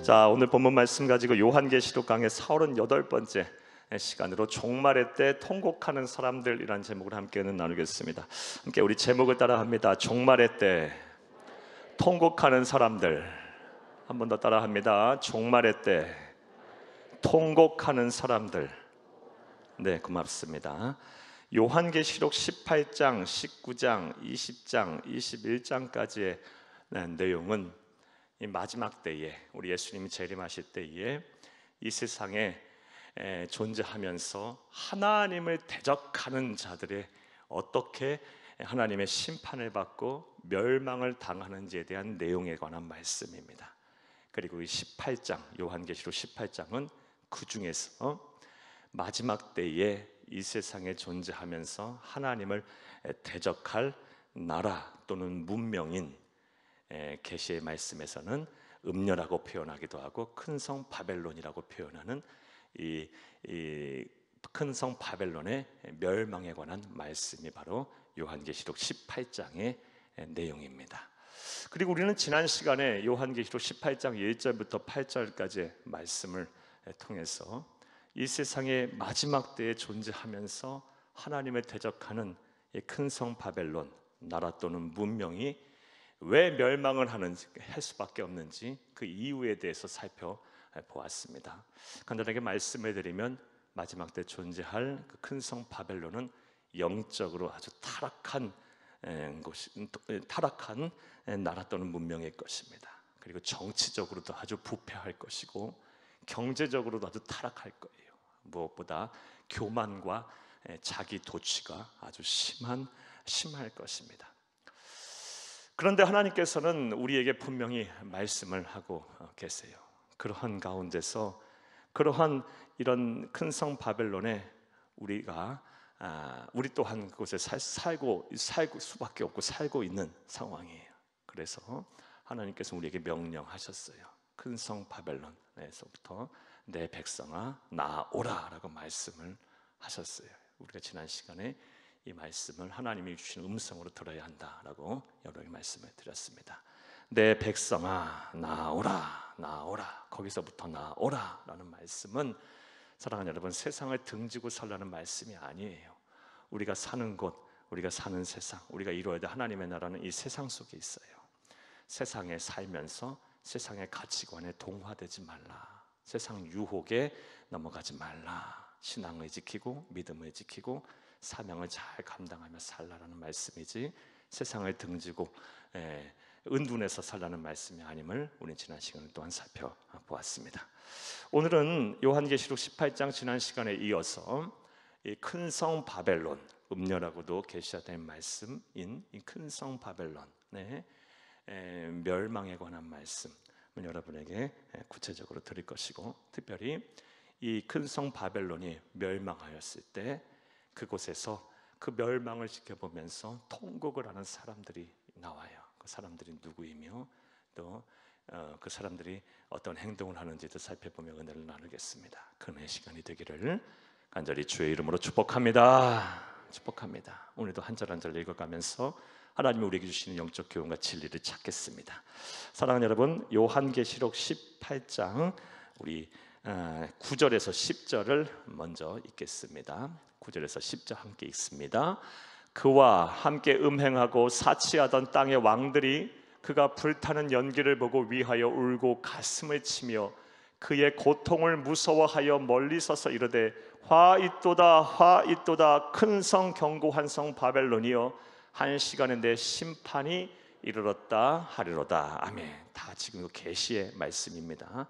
자, 오늘 본문 말씀 가지고 요한계시록 강의 38번째 시간으로 종말의 때 통곡하는 사람들이라는 제목을 함께 나누겠습니다. 함께 우리 제목을 따라 합니다. 종말의 때 통곡하는 사람들. 한 번 더 따라 합니다. 종말의 때 통곡하는 사람들. 네, 고맙습니다. 요한계시록 18장, 19장, 20장, 21장까지의 내용은 이 마지막 때에 우리 예수님이 재림하실 때에 이 세상에 존재하면서 하나님을 대적하는 자들의 어떻게 하나님의 심판을 받고 멸망을 당하는지에 대한 내용에 관한 말씀입니다. 그리고 이 18장, 요한계시록 18장은 그 중에서 마지막 때에 이 세상에 존재하면서 하나님을 대적할 나라 또는 문명인 계시의 말씀에서는 음녀라고 표현하기도 하고 큰 성 바벨론이라고 표현하는 이 큰 성 바벨론의 멸망에 관한 말씀이 바로 요한계시록 18장의 내용입니다. 그리고 우리는 지난 시간에 요한계시록 18장 1절부터 8절까지의 말씀을 통해서 이 세상의 마지막 때에 존재하면서 하나님을 대적하는 큰 성 바벨론 나라 또는 문명이 왜 멸망을 할 수밖에 없는지 그 이유에 대해서 살펴보았습니다. 간단하게 말씀을 드리면 마지막 때 존재할 그 큰 성 바벨론은 영적으로 아주 타락한 나라 또는 문명일 것입니다. 그리고 정치적으로도 아주 부패할 것이고 경제적으로도 아주 타락할 거예요. 무엇보다 교만과 자기 도취가 아주 심할 것입니다. 그런데 하나님께서는 우리에게 분명히 말씀을 하고 계세요. 그러한 가운데서 그러한 이런 큰 성 바벨론에 우리 또한 그곳에 살고 수밖에 없고 살고 있는 상황이에요. 그래서 하나님께서 우리에게 명령하셨어요. 큰 성 바벨론에서부터 내 백성아 나오라라고 말씀을 하셨어요. 우리가 지난 시간에 이 말씀을 하나님이 주신 음성으로 들어야 한다라고 여러 개 말씀을 드렸습니다. 내 백성아 나오라 나오라, 거기서부터 나오라라는 말씀은 사랑하는 여러분, 세상을 등지고 살라는 말씀이 아니에요. 우리가 사는 곳, 우리가 사는 세상, 우리가 이루어야 될 하나님의 나라는 이 세상 속에 있어요. 세상에 살면서 세상의 가치관에 동화되지 말라, 세상 유혹에 넘어가지 말라, 신앙을 지키고 믿음을 지키고 사명을 잘 감당하며 살라라는 말씀이지 세상을 등지고 은둔해서 살라는 말씀이 아님을 우리는 지난 시간 동안 살펴보았습니다. 오늘은 요한계시록 18장 지난 시간에 이어서 이 큰 성 바벨론, 음녀라고도 계시된 말씀인 이 큰 성 바벨론의 멸망에 관한 말씀을 여러분에게 구체적으로 드릴 것이고, 특별히 이 큰 성 바벨론이 멸망하였을 때 그곳에서 그 멸망을 지켜보면서 통곡을 하는 사람들이 나와요. 그 사람들이 누구이며 또 그 사람들이 어떤 행동을 하는지도 살펴보며 은혜를 나누겠습니다. 그의 시간이 되기를 간절히 주의 이름으로 축복합니다. 축복합니다. 오늘도 한 절 한 절 읽어가면서 하나님이 우리에게 주시는 영적 교훈과 진리를 찾겠습니다. 사랑하는 여러분, 요한계시록 18장 우리 9절에서 10절을 먼저 읽겠습니다. 9절에서 10절 함께 읽습니다. 그와 함께 음행하고 사치하던 땅의 왕들이 그가 불타는 연기를 보고 위하여 울고 가슴을 치며 그의 고통을 무서워하여 멀리 서서 이르되 화 있도다 화 있도다, 큰 성 견고한 성 바벨론이여 한 시간에 내 심판이 이르렀다 하리로다. 아멘. 다 지금 계시의 말씀입니다.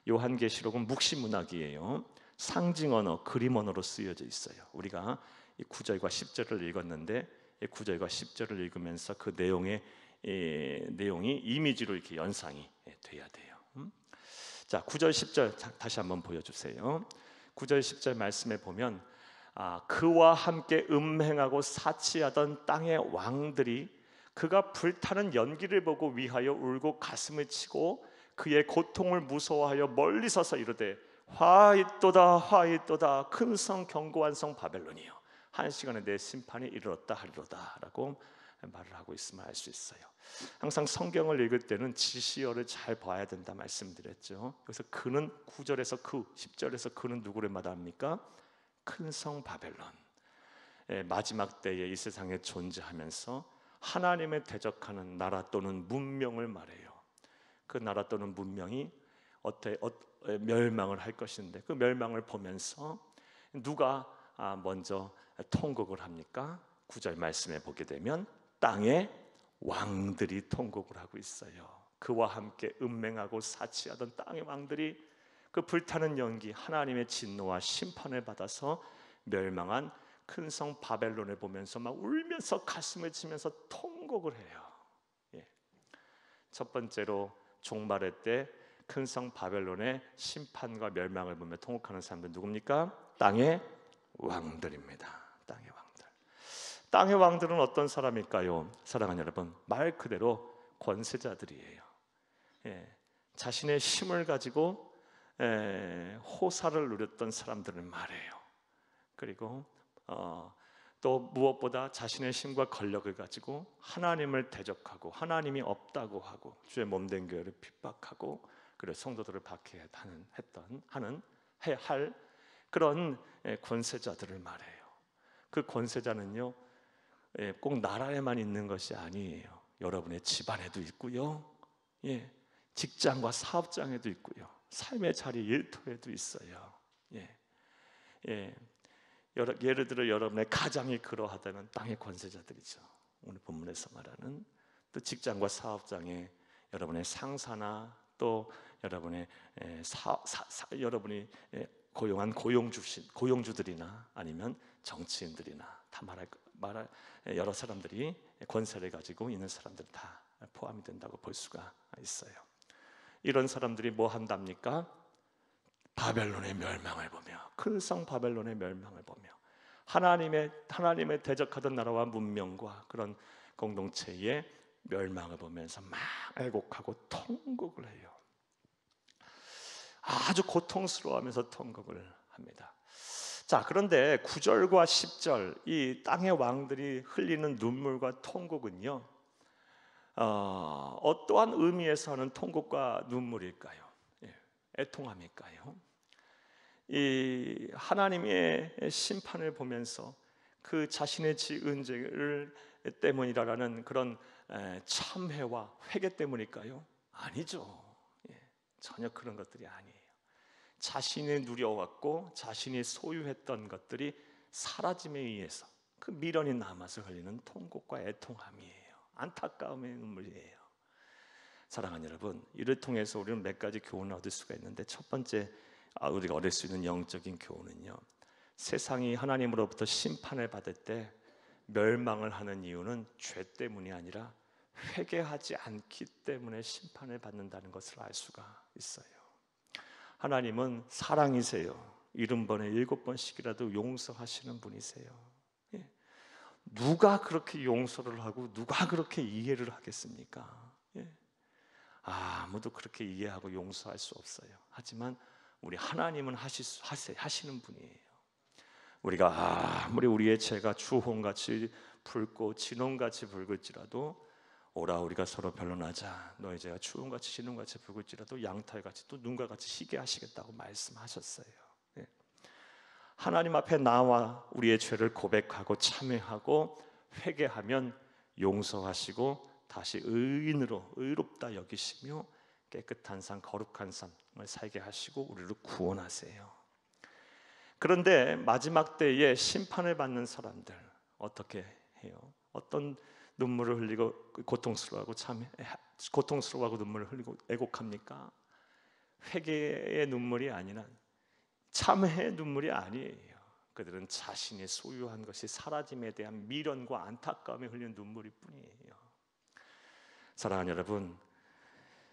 요한계시록은 묵시문학이에요. 상징 언어, 그림 언어로 쓰여져 있어요. 우리가 이 9절과 10절을 읽었는데 이 9절과 10절을 읽으면서 그 내용이 이미지로 이렇게 연상이 돼야 돼요. 자, 9절 10절 다시 한번 보여주세요. 9절 10절 말씀에 보면 그와 함께 음행하고 사치하던 땅의 왕들이 그가 불타는 연기를 보고 위하여 울고 가슴을 치고 그의 고통을 무서워하여 멀리 서서 이르되 화 있도다 화 있도다, 큰 성 견고한 성 바벨론이여 한 시간에 내 심판이 이르렀다 하리로다 라고 말을 하고 있음을 알 수 있어요. 항상 성경을 읽을 때는 지시어를 잘 봐야 된다 말씀드렸죠. 그래서 그는 9절에서 10절에서 그는 누구를 말합니까? 큰 성 바벨론, 마지막 때에 이 세상에 존재하면서 하나님의 대적하는 나라 또는 문명을 말해요. 그 나라 또는 문명이 멸망을 할 것인데, 그 멸망을 보면서 누가 먼저 통곡을 합니까? 9절 말씀에 보게 되면 땅의 왕들이 통곡을 하고 있어요. 그와 함께 음행하고 사치하던 땅의 왕들이 그 불타는 연기, 하나님의 진노와 심판을 받아서 멸망한 큰 성 바벨론을 보면서 막 울면서 가슴을 치면서 통곡을 해요. 첫 번째로 종말의 때 큰 성 바벨론의 심판과 멸망을 보며 통곡하는 사람들 누굽니까? 땅의 왕들입니다. 땅의 왕들. 땅의 왕들은 어떤 사람일까요? 사랑하는 여러분, 말 그대로 권세자들이에요. 자신의 힘을 가지고 호사를 누렸던 사람들을 말해요. 그리고 또 무엇보다 자신의 힘과 권력을 가지고 하나님을 대적하고 하나님이 없다고 하고 주의 몸된 교회를 핍박하고 그리고 성도들을 박해하는 할 그런 권세자들을 말해요. 그 권세자는요, 꼭 나라에만 있는 것이 아니에요. 여러분의 집안에도 있고요, 직장과 사업장에도 있고요, 삶의 자리 일터에도 있어요. 예를 들어 여러분의 가정이 그러하다면 땅의 권세자들이죠. 오늘 본문에서 말하는 또 직장과 사업장에 여러분의 상사나 또 여러분의 여러분이 고용한 고용주들이나 아니면 정치인들이나 다 말할 여러 사람들이 권세를 가지고 있는 사람들 다 포함이 된다고 볼 수가 있어요. 이런 사람들이 뭐 한답니까? 바벨론의 멸망을 보며, 큰 성 바벨론의 멸망을 보며 하나님의 대적하던 나라와 문명과 그런 공동체의 멸망을 보면서 막 애곡하고 통곡을 해요. 아주 고통스러워하면서 통곡을 합니다. 자, 그런데 9절과 10절 이 땅의 왕들이 흘리는 눈물과 통곡은요, 어떠한 의미에서 하는 통곡과 눈물일까요? 애통함일까요? 이 하나님의 심판을 보면서 그 자신의 지은 죄를 때문이라는 그런 참회와 회개 때문일까요? 아니죠. 전혀 그런 것들이 아니에요. 자신이 누려왔고 자신이 소유했던 것들이 사라짐에 의해서 그 미련이 남아서 흘리는 통곡과 애통함이에요. 안타까움의 눈물이에요. 사랑하는 여러분, 이를 통해서 우리는 몇 가지 교훈을 얻을 수가 있는데, 첫 번째 우리가 얻을 수 있는 영적인 교훈은요, 세상이 하나님으로부터 심판을 받을 때 멸망을 하는 이유는 죄 때문이 아니라 회개하지 않기 때문에 심판을 받는다는 것을 알 수가 있어요. 하나님은 사랑이세요. 70번에 7번씩이라도 용서하시는 분이세요. 누가 그렇게 용서를 하고 누가 그렇게 이해를 하겠습니까? 아무도 그렇게 이해하고 용서할 수 없어요. 하지만 우리 하나님은 하시는 분이에요. 우리가 아무리 우리의 죄가 주홍같이 붉고 진홍같이 붉을지라도 오라 우리가 서로 변론하자. 너의 죄가 주홍같이 진홍같이 붉을지라도 양털같이 또 눈과 같이 희게 하시겠다고 말씀하셨어요. 하나님 앞에 나와 우리의 죄를 고백하고 참회하고 회개하면 용서하시고 다시 의인으로 의롭다 여기시며 깨끗한 삶, 거룩한 삶을 살게 하시고 우리를 구원하세요. 그런데 마지막 때에 심판을 받는 사람들 어떻게 해요? 어떤 눈물을 흘리고 고통스러워하고 눈물을 흘리고 애곡합니까? 회개의 눈물이 아니라 참회의 눈물이 아니에요. 그들은 자신이 소유한 것이 사라짐에 대한 미련과 안타까움에 흘리는 눈물일 뿐이에요. 사랑하는 여러분,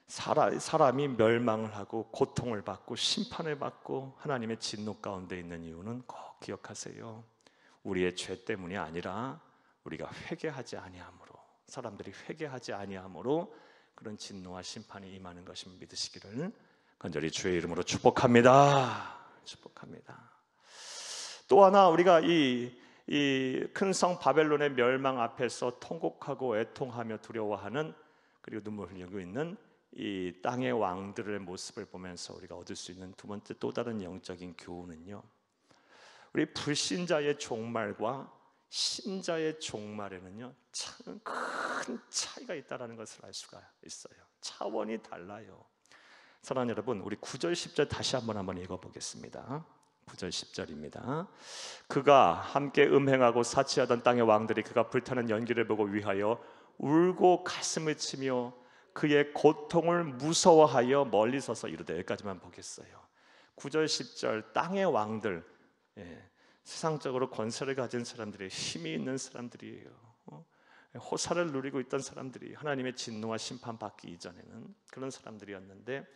사람이 멸망을 하고 고통을 받고 심판을 받고 하나님의 진노 가운데 있는 이유는 꼭 기억하세요. 우리의 죄 때문이 아니라 우리가 회개하지 아니함으로, 사람들이 회개하지 아니함으로 그런 진노와 심판이 임하는 것을 믿으시기를 간절히 주의 이름으로 축복합니다. 축복합니다. 또 하나 우리가 이 이 큰 성 바벨론의 멸망 앞에서 통곡하고 애통하며 두려워하는, 그리고 눈물 흘리고 있는 이 땅의 왕들의 모습을 보면서 우리가 얻을 수 있는 두 번째 또 다른 영적인 교훈은요, 우리 불신자의 종말과 신자의 종말에는요 참 큰 차이가 있다는 것을 알 수가 있어요. 차원이 달라요. 사랑하는 여러분, 우리 9절 10절 다시 한번 읽어보겠습니다. 9절 10절입니다. 그가 함께 음행하고 사치하던 땅의 왕들이 그가 불타는 연기를 보고 위하여 울고 가슴을 치며 그의 고통을 무서워하여 멀리 서서 이르되, 여기까지만 보겠어요. 9절 10절 땅의 왕들, 세상적으로 권세를 가진 사람들이, 힘이 있는 사람들이에요. 호사를 누리고 있던 사람들이, 하나님의 진노와 심판 받기 이전에는 그런 사람들이었는데,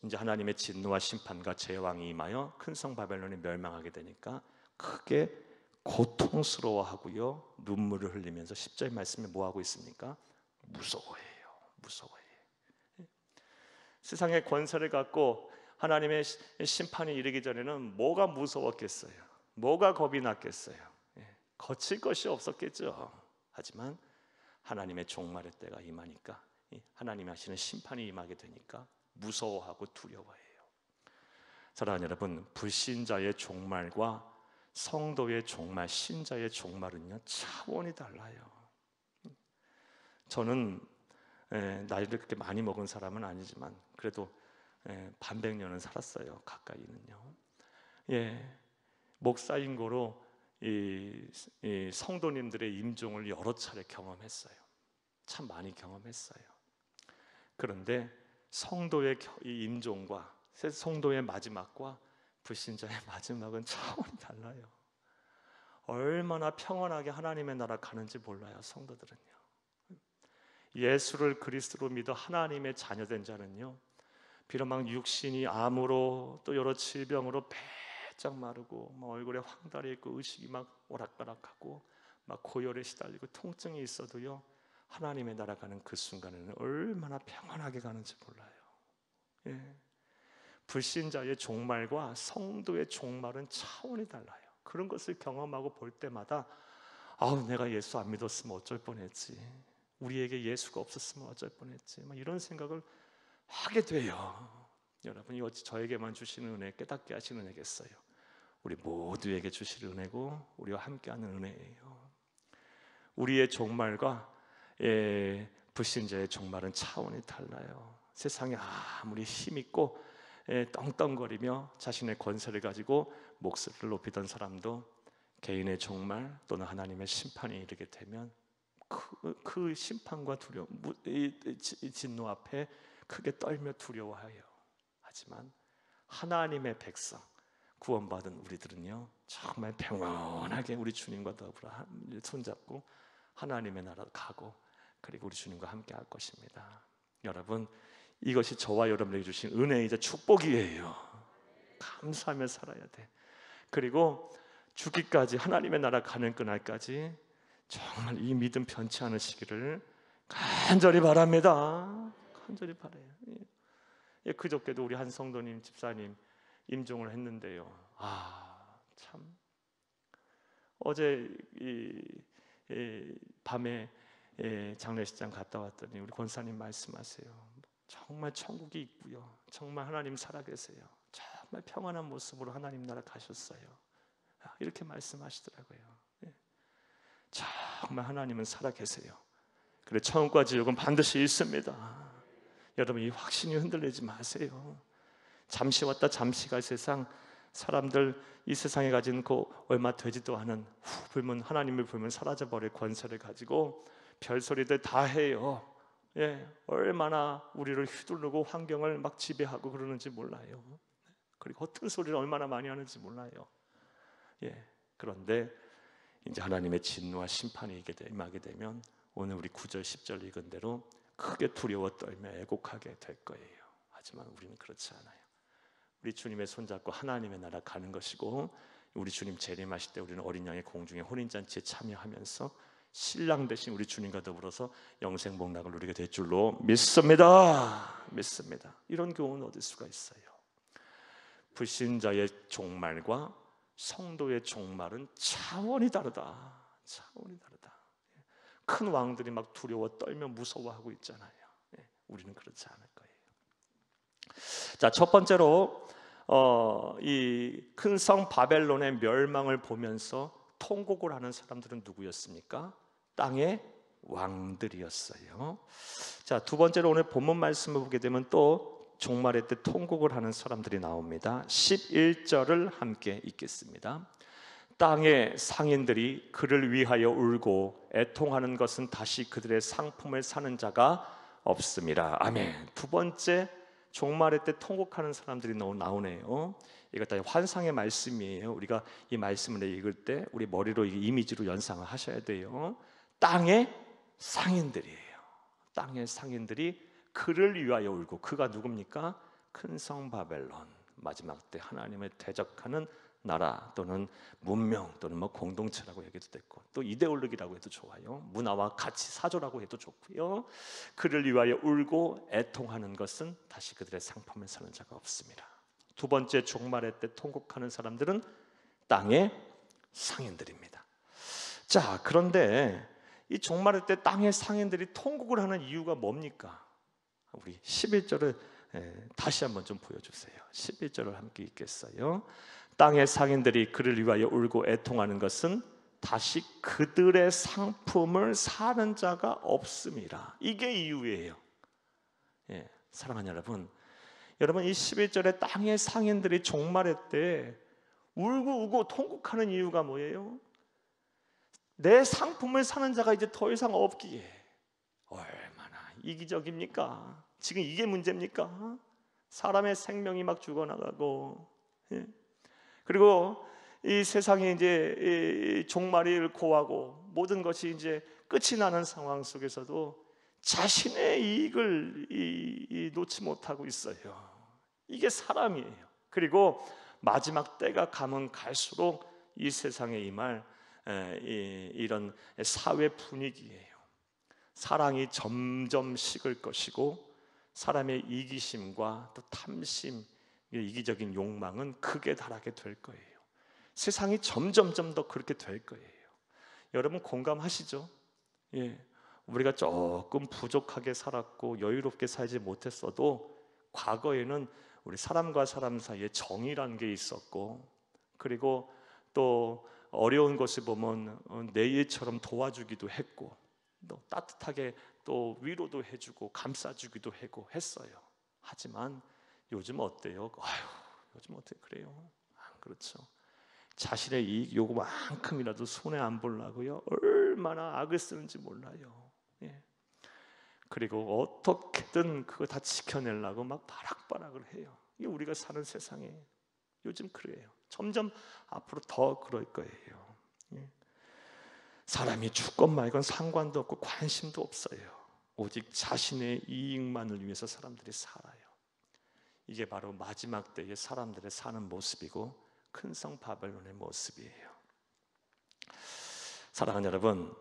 이제 하나님의 진노와 심판과 제왕이 임하여 큰 성 바벨론이 멸망하게 되니까 크게 고통스러워하고요, 눈물을 흘리면서 10절 말씀에 뭐하고 있습니까? 무서워해요. 세상의 권세를 갖고 하나님의 심판이 이르기 전에는 뭐가 무서웠겠어요? 뭐가 겁이 났겠어요? 거칠 것이 없었겠죠. 하지만 하나님의 종말의 때가 임하니까, 하나님이 하시는 심판이 임하게 되니까 무서워하고 두려워해요. 사랑하는 여러분, 불신자의 종말과 성도의 종말, 신자의 종말은요 차원이 달라요. 저는 나이를 그렇게 많이 먹은 사람은 아니지만 그래도 반백년은 살았어요. 가까이는요. 목사인 거로 이 성도님들의 임종을 여러 차례 경험했어요. 참 많이 경험했어요. 그런데 성도의 이 임종과 성도의 마지막과 불신자의 마지막은 차원이 달라요. 얼마나 평안하게 하나님의 나라 가는지 몰라요. 성도들은요. 예수를 그리스도로 믿어 하나님의 자녀된 자는요, 비록 막 육신이 암으로 또 여러 질병으로 배짝 마르고 막 얼굴에 황달이 있고 의식이 막 오락가락하고 막 고열에 시달리고 통증이 있어도요, 하나님의 나라 가는 그 순간에는 얼마나 평안하게 가는지 몰라요. 불신자의 종말과 성도의 종말은 차원이 달라요. 그런 것을 경험하고 볼 때마다 내가 예수 안 믿었으면 어쩔 뻔했지, 우리에게 예수가 없었으면 어쩔 뻔했지, 막 이런 생각을 하게 돼요. 여러분, 이거 저에게만 주시는 은혜, 깨닫게 하시는 은혜겠어요? 우리 모두에게 주실 은혜고 우리와 함께하는 은혜예요. 우리의 종말과 불신자의 종말은 차원이 달라요. 세상에 아무리 힘있고 떵떵거리며 자신의 권세를 가지고 목소리를 높이던 사람도 개인의 종말 또는 하나님의 심판이 이르게 되면 그 심판과 두려움, 진노 앞에 크게 떨며 두려워해요. 하지만 하나님의 백성, 구원받은 우리들은요 정말 평안하게 우리 주님과 더불어 손잡고 하나님의 나라로 가고, 그리고 우리 주님과 함께 할 것입니다. 여러분, 이것이 저와 여러분에게 주신 은혜이자 축복이에요. 감사하며 살아야 돼. 그리고 죽기까지, 하나님의 나라 가는 그날까지 정말 이 믿음 변치 않으시기를 간절히 바랍니다. 간절히 바라요. 그저께도 우리 한 성도님, 집사님 임종을 했는데요, 참 어제 밤에 장례식장 갔다 왔더니 우리 권사님 말씀하세요. 정말 천국이 있고요, 정말 하나님 살아계세요, 정말 평안한 모습으로 하나님 나라 가셨어요. 이렇게 말씀하시더라고요. 정말 하나님은 살아계세요. 그래, 천국과 지옥은 반드시 있습니다. 여러분, 이 확신이 흔들리지 마세요. 잠시 왔다 잠시 갈 세상, 사람들 이 세상에 가진 그 얼마 되지도 않은 불문, 하나님을 불면 사라져버릴 권세를 가지고 별소리들 다 해요. 얼마나 우리를 휘두르고 환경을 막 지배하고 그러는지 몰라요. 그리고 헛된 소리를 얼마나 많이 하는지 몰라요. 그런데 이제 하나님의 진노와 심판이 임하게 되면 오늘 우리 9절 10절 읽은 대로 크게 두려워 떨며 애곡하게 될 거예요. 하지만 우리는 그렇지 않아요. 우리 주님의 손잡고 하나님의 나라 가는 것이고, 우리 주님 재림하실 때 우리는 어린 양의 공중의 혼인잔치에 참여하면서 신랑 되신 우리 주님과 더불어서 영생복락을 누리게 될 줄로 믿습니다. 이런 교훈을 얻을 수가 있어요. 불신자의 종말과 성도의 종말은 차원이 다르다. 차원이 다르다. 큰 왕들이 막 두려워 떨며 무서워하고 있잖아요. 우리는 그렇지 않을 거예요. 자, 첫 번째로 이 큰 성 바벨론의 멸망을 보면서 통곡을 하는 사람들은 누구였습니까? 땅의 왕들이었어요. 자, 두 번째로 오늘 본문 말씀을 보게 되면 또 종말의 때 통곡을 하는 사람들이 나옵니다. 11절을 함께 읽겠습니다. 땅의 상인들이 그를 위하여 울고 애통하는 것은 다시 그들의 상품을 사는 자가 없음이라. 아멘. 두 번째 종말의 때 통곡하는 사람들이 나오네요. 이거 다 환상의 말씀이에요. 우리가 이 말씀을 읽을 때 우리 머리로 이미지로 연상을 하셔야 돼요. 땅의 상인들이에요. 땅의 상인들이 그를 위하여 울고, 그가 누굽니까? 큰 성 바벨론, 마지막 때 하나님을 대적하는 나라 또는 문명 또는 뭐 공동체라고 얘기도 됐고, 또 이데올로기라고 해도 좋아요. 문화와 가치 사조라고 해도 좋고요. 그를 위하여 울고 애통하는 것은 다시 그들의 상품을 사는 자가 없습니다. 두 번째 종말의 때 통곡하는 사람들은 땅의 상인들입니다. 자, 그런데 이 종말의 때 땅의 상인들이 통곡을 하는 이유가 뭡니까? 우리 11절을 다시 한번 좀 보여주세요. 11절을 함께 읽겠어요. 땅의 상인들이 그를 위하여 울고 애통하는 것은 다시 그들의 상품을 사는 자가 없음이라. 이게 이유예요. 사랑하는 여러분, 이 11절에 땅의 상인들이 종말의 때 울고 우고 통곡하는 이유가 뭐예요? 내 상품을 사는 자가 이제 더 이상 없기에. 얼마나 이기적입니까? 지금 이게 문제입니까? 사람의 생명이 막 죽어나가고, 그리고 이 세상에 이제 종말을 고하고 모든 것이 이제 끝이 나는 상황 속에서도 자신의 이익을 놓지 못하고 있어요. 이게 사람이에요. 그리고 마지막 때가 가면 갈수록 이 세상에 임할 이런 사회 분위기예요. 사랑이 점점 식을 것이고, 사람의 이기심과 또 탐심, 이기적인 욕망은 극에 달하게 될 거예요. 세상이 점점점 더 그렇게 될 거예요. 여러분 공감하시죠? 우리가 조금 부족하게 살았고 여유롭게 살지 못했어도 과거에는 우리 사람과 사람 사이에 정의라는 게 있었고, 그리고 또 어려운 것을 보면 내 일처럼 도와주기도 했고, 또 따뜻하게 또 위로도 해주고 감싸주기도 하고 했어요. 하지만 요즘 어때요? 요즘 어떻게 그래요? 그렇죠. 자신의 이익 요구만큼이라도 손해 안 보려고요, 얼마나 악을 쓰는지 몰라요. 그리고 어떻게든 그거 다 지켜내려고 막 바락바락을 해요. 이게 우리가 사는 세상에 요즘 그래요. 점점 앞으로 더 그럴 거예요. 사람이 죽건 말건 상관도 없고 관심도 없어요. 오직 자신의 이익만을 위해서 사람들이 살아요. 이게 바로 마지막 때의 사람들의 사는 모습이고 큰 성 바벨론의 모습이에요. 사랑하는 여러분,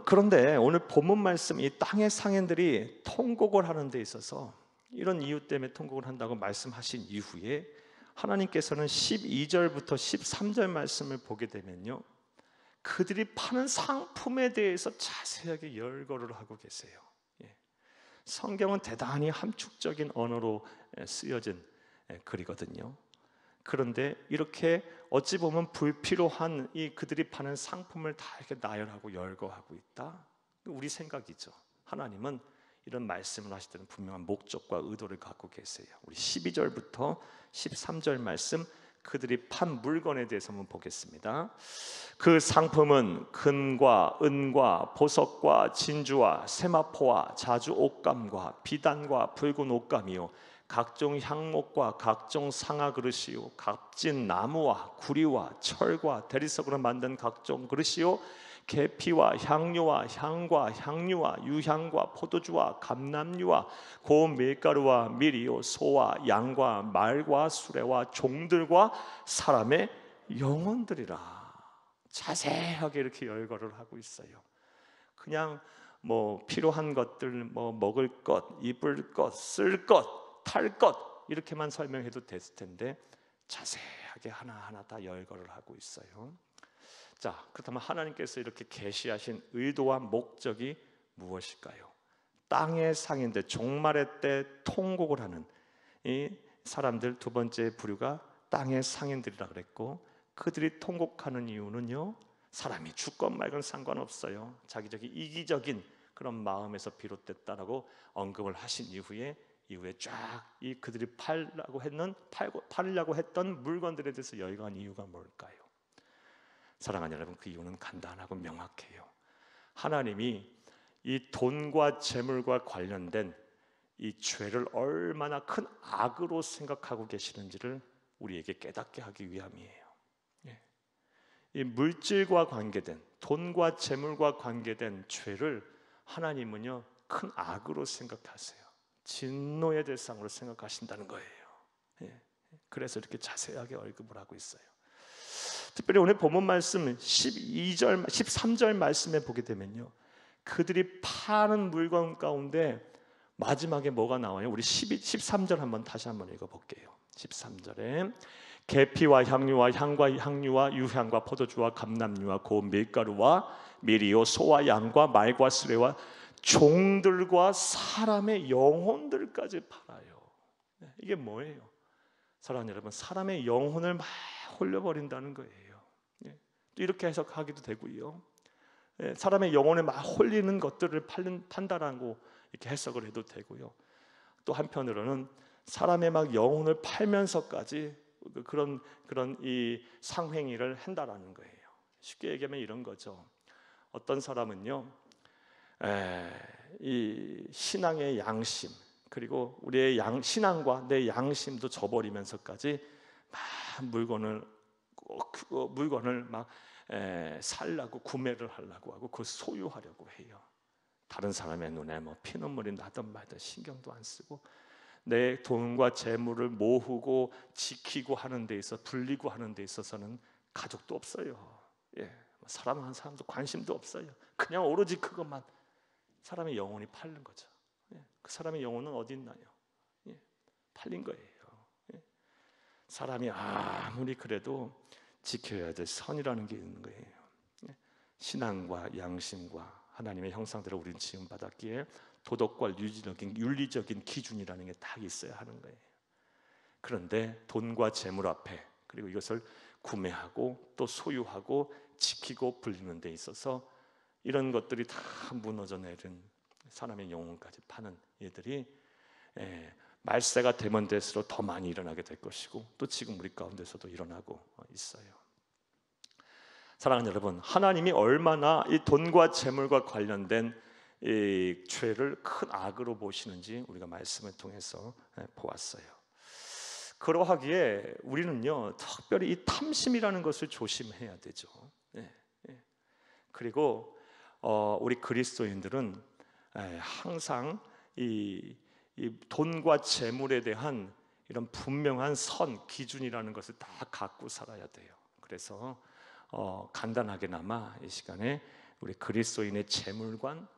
그런데 오늘 본문 말씀, 이 땅의 상인들이 통곡을 하는 데 있어서 이런 이유 때문에 통곡을 한다고 말씀하신 이후에 하나님께서는 12절부터 13절 말씀을 보게 되면요, 그들이 파는 상품에 대해서 자세하게 열거를 하고 계세요. 성경은 대단히 함축적인 언어로 쓰여진 글이거든요. 그런데 이렇게 어찌 보면 불필요한 이 그들이 파는 상품을 다 이렇게 나열하고 열거하고 있다. 우리 생각이죠. 하나님은 이런 말씀을 하실 때는 분명한 목적과 의도를 갖고 계세요. 우리 12절부터 13절 말씀, 그들이 판 물건에 대해서 한번 보겠습니다. 그 상품은 금과 은과 보석과 진주와 세마포와 자주 옷감과 비단과 붉은 옷감이요, 각종 향목과 각종 상아 그릇이요, 값진 나무와 구리와 철과 대리석으로 만든 각종 그릇이요, 계피와 향료와 향과 향유와 유향과 포도주와 감람유와 고운 밀가루와 밀이요, 소와 양과 말과 수레와 종들과 사람의 영혼들이라. 자세하게 이렇게 열거를 하고 있어요. 그냥 뭐 필요한 것들, 뭐 먹을 것, 입을 것, 쓸 것, 탈 것, 이렇게만 설명해도 됐을 텐데 자세하게 자세하게 하나하나 다 열거를 하고 있어요. 자, 그렇다면 하나님께서 이렇게 계시하신 의도와 목적이 무엇일까요? 땅의 상인들, 종말의 때 통곡을 하는 이 사람들, 두 번째 부류가 땅의 상인들이라 그랬고, 그들이 통곡하는 이유는요, 사람이 죽건 말건 상관없어요. 자기적인 이기적인 그런 마음에서 비롯됐다라고 언급을 하신 이후에 쫙 이 그들이 팔려고 했던 물건들에 대해서 열거한 이유가 뭘까요? 사랑하는 여러분, 그 이유는 간단하고 명확해요. 하나님이 이 돈과 재물과 관련된 이 죄를 얼마나 큰 악으로 생각하고 계시는지를 우리에게 깨닫게 하기 위함이에요. 이 물질과 관계된, 돈과 재물과 관계된 죄를 하나님은요, 큰 악으로 생각하세요. 진노의 대상으로 생각하신다는 거예요. 그래서 이렇게 자세하게 언급을 하고 있어요. 특별히 오늘 본문 말씀 12절, 13절 말씀에 보게 되면요, 그들이 파는 물건 가운데 마지막에 뭐가 나와요? 우리 13절 한번 다시 한번 읽어볼게요. 13절에 계피와 향유와 향과 향유와 유향과 포도주와 감람유와 고운 밀가루와 미리오 소와 양과 말과 수레와 종들과 사람의 영혼들까지 팔아요. 이게 뭐예요? 사랑하는 여러분, 사람의 영혼을 막 홀려버린다는 거예요. 또 이렇게 해석하기도 되고요, 사람의 영혼에 막 홀리는 것들을 판다라고 이렇게 해석을 해도 되고요, 또 한편으로는 사람의 막 영혼을 팔면서까지 그런 이 상행위를 한다라는 거예요. 쉽게 얘기하면 이런 거죠. 어떤 사람은요, 이 신앙의 양심, 그리고 우리의 신앙과 내 양심도 저버리면서까지 막 물건을 막 살라고, 구매를 하려고 하고 그걸 소유하려고 해요. 다른 사람의 눈에 뭐 피눈물이 나든 말든 신경도 안 쓰고, 내 돈과 재물을 모으고 지키고 하는 데 있어, 불리고 하는 데 있어서는 가족도 없어요. 사랑하는 사람도 관심도 없어요. 그냥 오로지 그것만. 사람의 영혼이 팔린 거죠. 그 사람의 영혼은 어디 있나요? 팔린 거예요. 사람이 아무리 그래도 지켜야 될 선이라는 게 있는 거예요. 신앙과 양심과 하나님의 형상대로 우리는 지음받았기에 도덕과 윤리적인 기준이라는 게 딱 있어야 하는 거예요. 그런데 돈과 재물 앞에, 그리고 이것을 구매하고 또 소유하고 지키고 불리는 데 있어서 이런 것들이 다 무너져 내린 사람의 영혼까지 파는 이들이 말세가 되면 될수록 더 많이 일어나게 될 것이고, 또 지금 우리 가운데서도 일어나고 있어요. 사랑하는 여러분, 하나님이 얼마나 이 돈과 재물과 관련된 이 죄를 큰 악으로 보시는지 우리가 말씀을 통해서 보았어요. 그러하기에 우리는요, 특별히 이 탐심이라는 것을 조심해야 되죠. 그리고 우리 그리스도인들은 항상 이 돈과 재물에 대한 이런 분명한 선, 기준이라는 것을 다 갖고 살아야 돼요. 그래서 간단하게나마 이 시간에 우리 그리스도인의 재물관,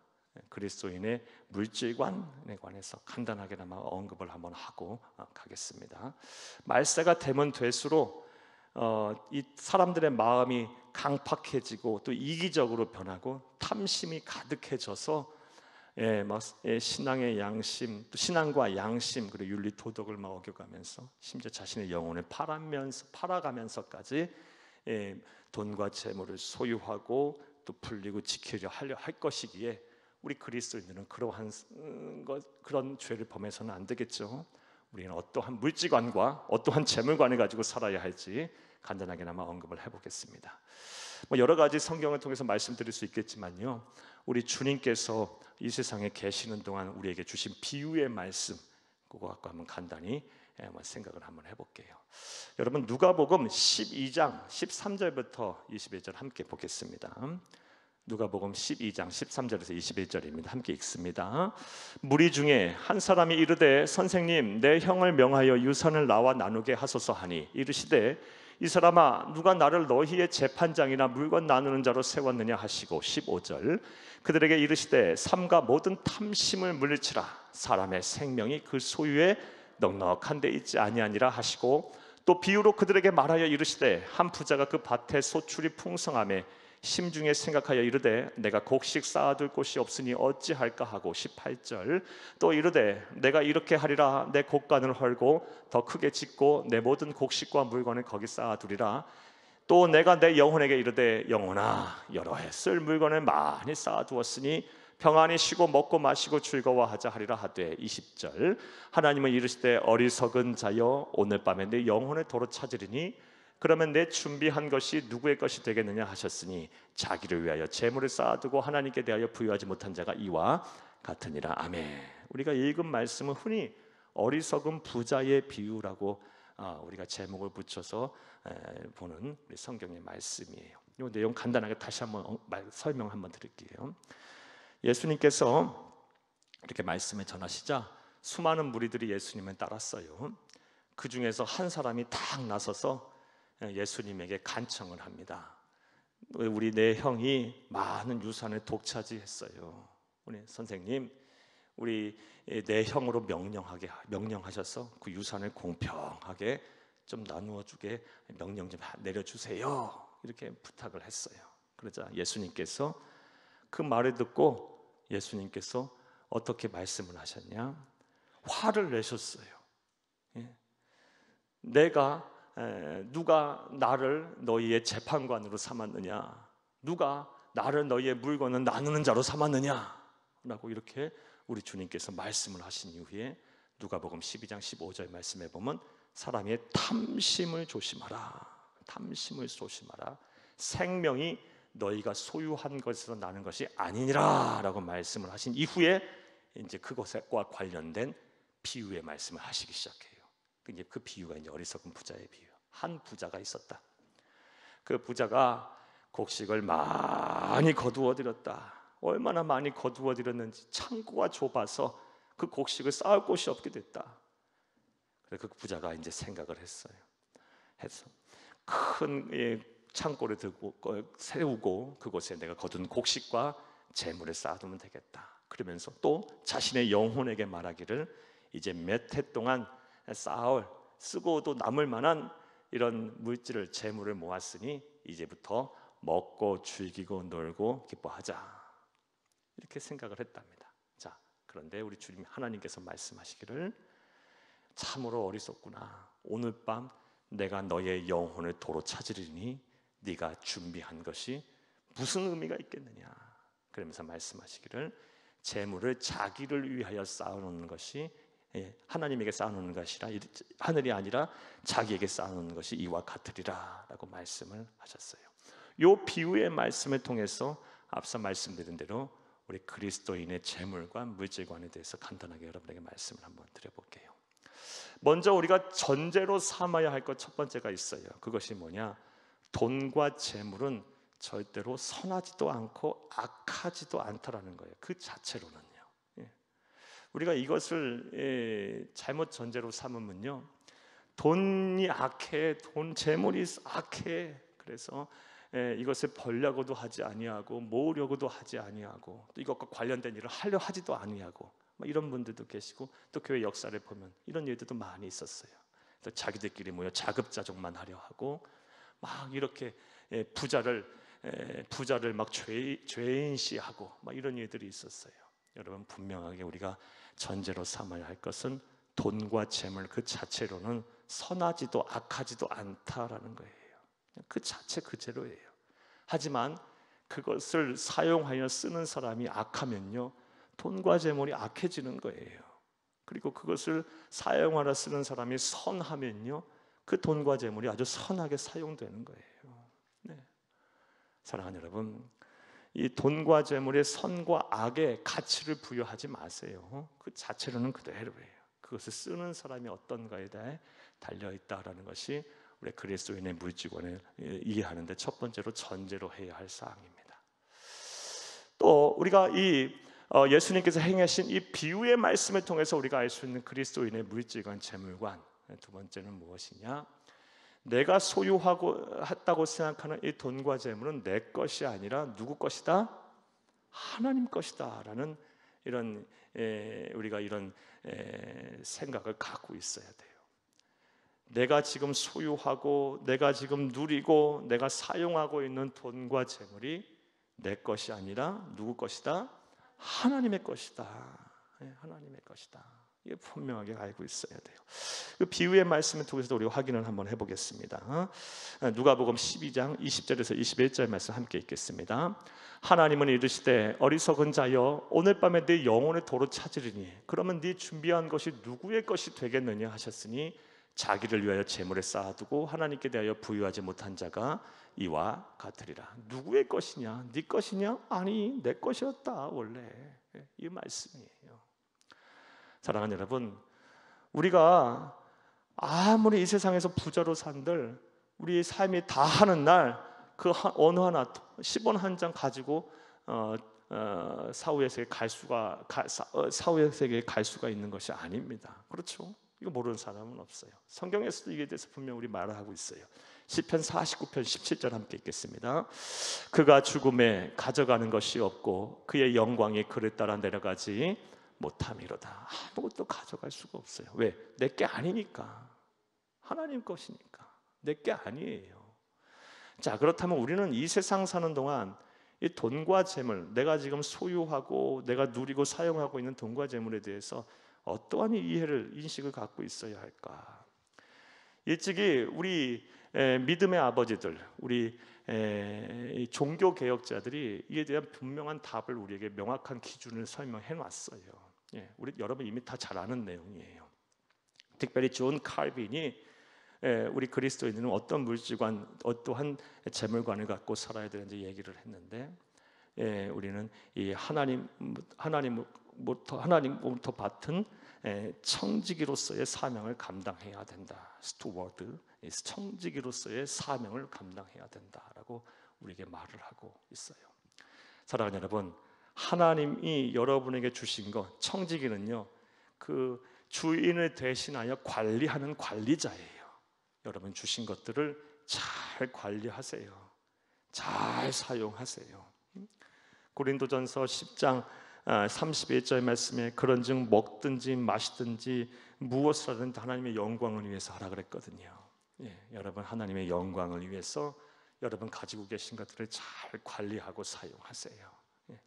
그리스도인의 물질관에 관해서 간단하게나마 언급을 한번 하고 가겠습니다. 말세가 되면 될수록 이 사람들의 마음이 강팍해지고 또 이기적으로 변하고 탐심이 가득해져서 신앙의 양심, 또 신앙과 양심, 그리고 윤리 도덕을 막 어겨가면서 심지어 자신의 영혼을 팔아가면서까지 돈과 재물을 소유하고 또 불리고 지키려 할 것이기에 우리 그리스도인들은 그런 죄를 범해서는 안 되겠죠. 우리는 어떠한 물질관과 어떠한 재물관을 가지고 살아야 할지 간단하게나마 언급을 해보겠습니다. 여러 가지 성경을 통해서 말씀드릴 수 있겠지만요, 우리 주님께서 이 세상에 계시는 동안 우리에게 주신 비유의 말씀, 그거 갖고 한번 간단히 생각을 한번 해볼게요. 여러분, 누가복음 12장 13절부터 21절 함께 보겠습니다. 누가복음 12장 13절에서 21절입니다. 함께 읽습니다. 무리 중에 한 사람이 이르되 선생님, 내 형을 명하여 유산을 나와 나누게 하소서 하니, 이르시되 이 사람아, 누가 나를 너희의 재판장이나 물건 나누는 자로 세웠느냐 하시고, 15절 그들에게 이르시되 삼가 모든 탐심을 물리치라. 사람의 생명이 그 소유에 넉넉한 데 있지 아니하니라 하시고, 또 비유로 그들에게 말하여 이르시되 한 부자가 그 밭에 소출이 풍성함에 심중에 생각하여 이르되 내가 곡식 쌓아둘 곳이 없으니 어찌할까 하고 18절 또 이르되 내가 이렇게 하리라 내 곡간을 헐고 더 크게 짓고 내 모든 곡식과 물건을 거기 쌓아두리라 또 내가 내 영혼에게 이르되 영혼아 여러 해 쓸 물건을 많이 쌓아두었으니 평안히 쉬고 먹고 마시고 즐거워하자 하리라 하되 20절 하나님은 이르시되 어리석은 자여 오늘 밤에 내 영혼을 도로 찾으리니 그러면 내 준비한 것이 누구의 것이 되겠느냐 하셨으니 자기를 위하여 재물을 쌓아두고 하나님께 대하여 부유하지 못한 자가 이와 같으니라. 아멘. 우리가 읽은 말씀은 흔히 어리석은 부자의 비유라고 우리가 제목을 붙여서 보는 우리 성경의 말씀이에요. 이 내용 간단하게 다시 한번 설명 한번 드릴게요. 예수님께서 이렇게 말씀을 전하시자 수많은 무리들이 예수님을 따랐어요. 그 중에서 한 사람이 딱 나서서 예수님에게 간청을 합니다. 우리 네 형이 많은 유산을 독차지했어요. 우리 선생님, 우리 네 형으로 명령하셔서 그 유산을 공평하게 좀 나누어 주게 명령 좀 내려주세요. 이렇게 부탁을 했어요. 그러자 예수님께서 그 말을 듣고 예수님께서 어떻게 말씀을 하셨냐? 화를 내셨어요. 누가 나를 너희의 재판관으로 삼았느냐? 누가 나를 너희의 물건을 나누는 자로 삼았느냐? 라고 이렇게 우리 주님께서 말씀을 하신 이후에 누가복음 12장 15절 말씀에 보면 사람의 탐심을 조심하라. 탐심을 조심하라. 생명이 너희가 소유한 것에서 나는 것이 아니니라 라고 말씀을 하신 이후에 이제 그것과 관련된 비유의 말씀을 하시기 시작해요. 이제 그 비유가 이제 어리석은 부자의 비유. 한 부자가 있었다. 그 부자가 곡식을 많이 거두어 들였다. 얼마나 많이 거두어 들였는지 창고가 좁아서 그 곡식을 쌓을 곳이 없게 됐다. 그래서 그 부자가 이제 생각을 했어요. 큰 창고를 세우고 그곳에 내가 거둔 곡식과 재물을 쌓아두면 되겠다. 그러면서 또 자신의 영혼에게 말하기를 이제 몇 해 동안 쓰고도 남을 만한 이런 물질을 재물을 모았으니 이제부터 먹고 즐기고 놀고 기뻐하자. 이렇게 생각을 했답니다. 자, 그런데 우리 주님 하나님께서 말씀하시기를 참으로 어리석구나. 오늘 밤 내가 너의 영혼을 도로 찾으리니 네가 준비한 것이 무슨 의미가 있겠느냐. 그러면서 말씀하시기를 재물을 자기를 위하여 쌓아놓는 것이 하나님에게 쌓아놓는 것이라 하늘이 아니라 자기에게 쌓아놓는 것이 이와 같으리라 라고 말씀을 하셨어요. 이 비유의 말씀을 통해서 앞서 말씀드린 대로 우리 그리스도인의 재물과 물질관에 대해서 간단하게 여러분에게 말씀을 한번 드려볼게요. 먼저 우리가 전제로 삼아야 할 것 첫 번째가 있어요. 그것이 뭐냐? 돈과 재물은 절대로 선하지도 않고 악하지도 않다라는 거예요. 그 자체로는요. 우리가 이것을 잘못 전제로 삼으면요, 돈이 악해, 재물이 악해. 그래서 이것을 벌려고도 하지 아니하고 모으려고도 하지 아니하고 또 이것과 관련된 일을 하려 하지도 아니하고 이런 분들도 계시고 또 교회 역사를 보면 이런 일들도 많이 있었어요. 또 자기들끼리 모여 자급자족만 하려 하고 막 이렇게 부자를 막 죄인시하고 막 이런 일들이 있었어요. 여러분, 분명하게 우리가 전제로 삼아야 할 것은 돈과 재물 그 자체로는 선하지도 악하지도 않다라는 거예요. 그 자체 그대로예요. 하지만 그것을 사용하여 쓰는 사람이 악하면요, 돈과 재물이 악해지는 거예요. 그리고 그것을 사용하러 쓰는 사람이 선하면요, 그 돈과 재물이 아주 선하게 사용되는 거예요. 네. 사랑하는 여러분, 이 돈과 재물의 선과 악의 가치를 부여하지 마세요. 그 자체로는 그대로예요. 그것을 쓰는 사람이 어떤가에 대해 달려있다라는 것이 우리 그리스도인의 물질관을 이해하는데 첫 번째로 전제로 해야 할 사항입니다. 또 우리가 예수님께서 행하신 이 비유의 말씀을 통해서 우리가 알 수 있는 그리스도인의 물질관, 재물관, 두 번째는 무엇이냐? 내가 소유하고 했다고 생각하는 이 돈과 재물은 내 것이 아니라 누구 것이다? 하나님 것이다라는 이런 우리가 이런 생각을 갖고 있어야 돼요. 내가 지금 소유하고 내가 지금 누리고 내가 사용하고 있는 돈과 재물이 내 것이 아니라 누구 것이다? 하나님의 것이다. 하나님의 것이다. 이게 분명하게 알고 있어야 돼요. 그 비유의 말씀을 통해서 우리가 확인을 한번 해보겠습니다. 누가복음 12장 20절에서 21절 말씀 함께 읽겠습니다. 하나님은 이르시되 어리석은 자여 오늘 밤에 네 영혼의 도로 찾으리니 그러면 네 준비한 것이 누구의 것이 되겠느냐 하셨으니 자기를 위하여 재물에 쌓아두고 하나님께 대하여 부유하지 못한 자가 이와 같으리라. 누구의 것이냐? 네 것이냐? 아니 내 것이었다 원래. 이 말씀이에요. 사랑하는 여러분, 우리가 아무리 이 세상에서 부자로 산들 우리의 삶이 다 하는 날 그 어느 하나 10원 한 장 가지고 사후의 세계에 사후의 세계에 갈 수가 있는 것이 아닙니다. 그렇죠? 이거 모르는 사람은 없어요. 성경에서도 이에 대해서 분명 우리 말을 하고 있어요. 시편 49편 17절 함께 읽겠습니다. 그가 죽음에 가져가는 것이 없고 그의 영광이 그를 따라 내려가지 못함이로다. 아무것도 가져갈 수가 없어요. 왜? 내게 아니니까. 하나님 것이니까. 내게 아니에요. 자, 그렇다면 우리는 이 세상 사는 동안 이 돈과 재물, 내가 지금 소유하고 내가 누리고 사용하고 있는 돈과 재물에 대해서 어떠한 이해를, 인식을 갖고 있어야 할까? 일찍이 우리 믿음의 아버지들, 우리 종교 개혁자들이 이에 대한 분명한 답을 우리에게 명확한 기준을 설명해 놨어요. 우리 여러분 이미 다 잘 아는 내용이에요. 특별히 존 칼빈이 우리 그리스도인들은 어떤 물질관, 어떠한 재물관을 갖고 살아야 되는지 얘기를 했는데, 우리는 이 하나님부터 받은 청지기로서의 사명을 감당해야 된다. 스튜어드, 청지기로서의 사명을 감당해야 된다라고 우리에게 말을 하고 있어요. 사랑하는 여러분, 하나님이 여러분에게 주신 것, 청지기는요, 그 주인을 대신하여 관리하는 관리자예요. 여러분 주신 것들을 잘 관리하세요. 잘 사용하세요. 고린도전서 10장 31절 말씀에 그런즉 먹든지 마시든지 무엇을 하든 하나님의 영광을 위해서 하라 그랬거든요. 여러분 하나님의 영광을 위해서 여러분 가지고 계신 것들을 잘 관리하고 사용하세요.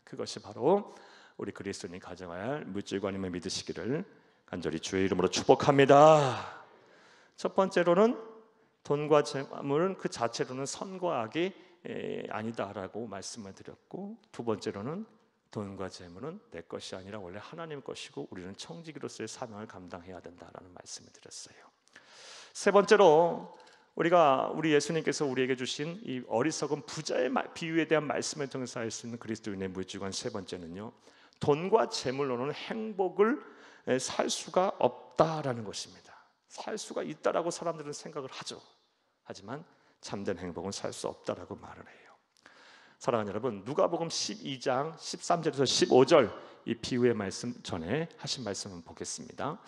그것이 바로 우리 그리스도인이 가져야 할 물질관임을 믿으시기를 간절히 주의 이름으로 축복합니다. 첫 번째로는 돈과 재물은 그 자체로는 선과 악이 아니다라고 말씀을 드렸고, 두 번째로는 돈과 재물은 내 것이 아니라 원래 하나님 것이고 우리는 청지기로서의 사명을 감당해야 된다라는 말씀을 드렸어요. 세 번째로 우리 예수님께서 우리에게 주신 이 어리석은 부자의 비유에 대한 말씀을 통해서 알 수 있는 그리스도인의 물질관 세 번째는요, 돈과 재물로는 행복을 살 수가 없다라는 것입니다. 살 수가 있다라고 사람들은 생각을 하죠. 하지만 참된 행복은 살 수 없다라고 말을 해요. 사랑하는 여러분, 누가복음 12장 13절에서 15절 이 비유의 말씀 전에 하신 말씀을 보겠습니다.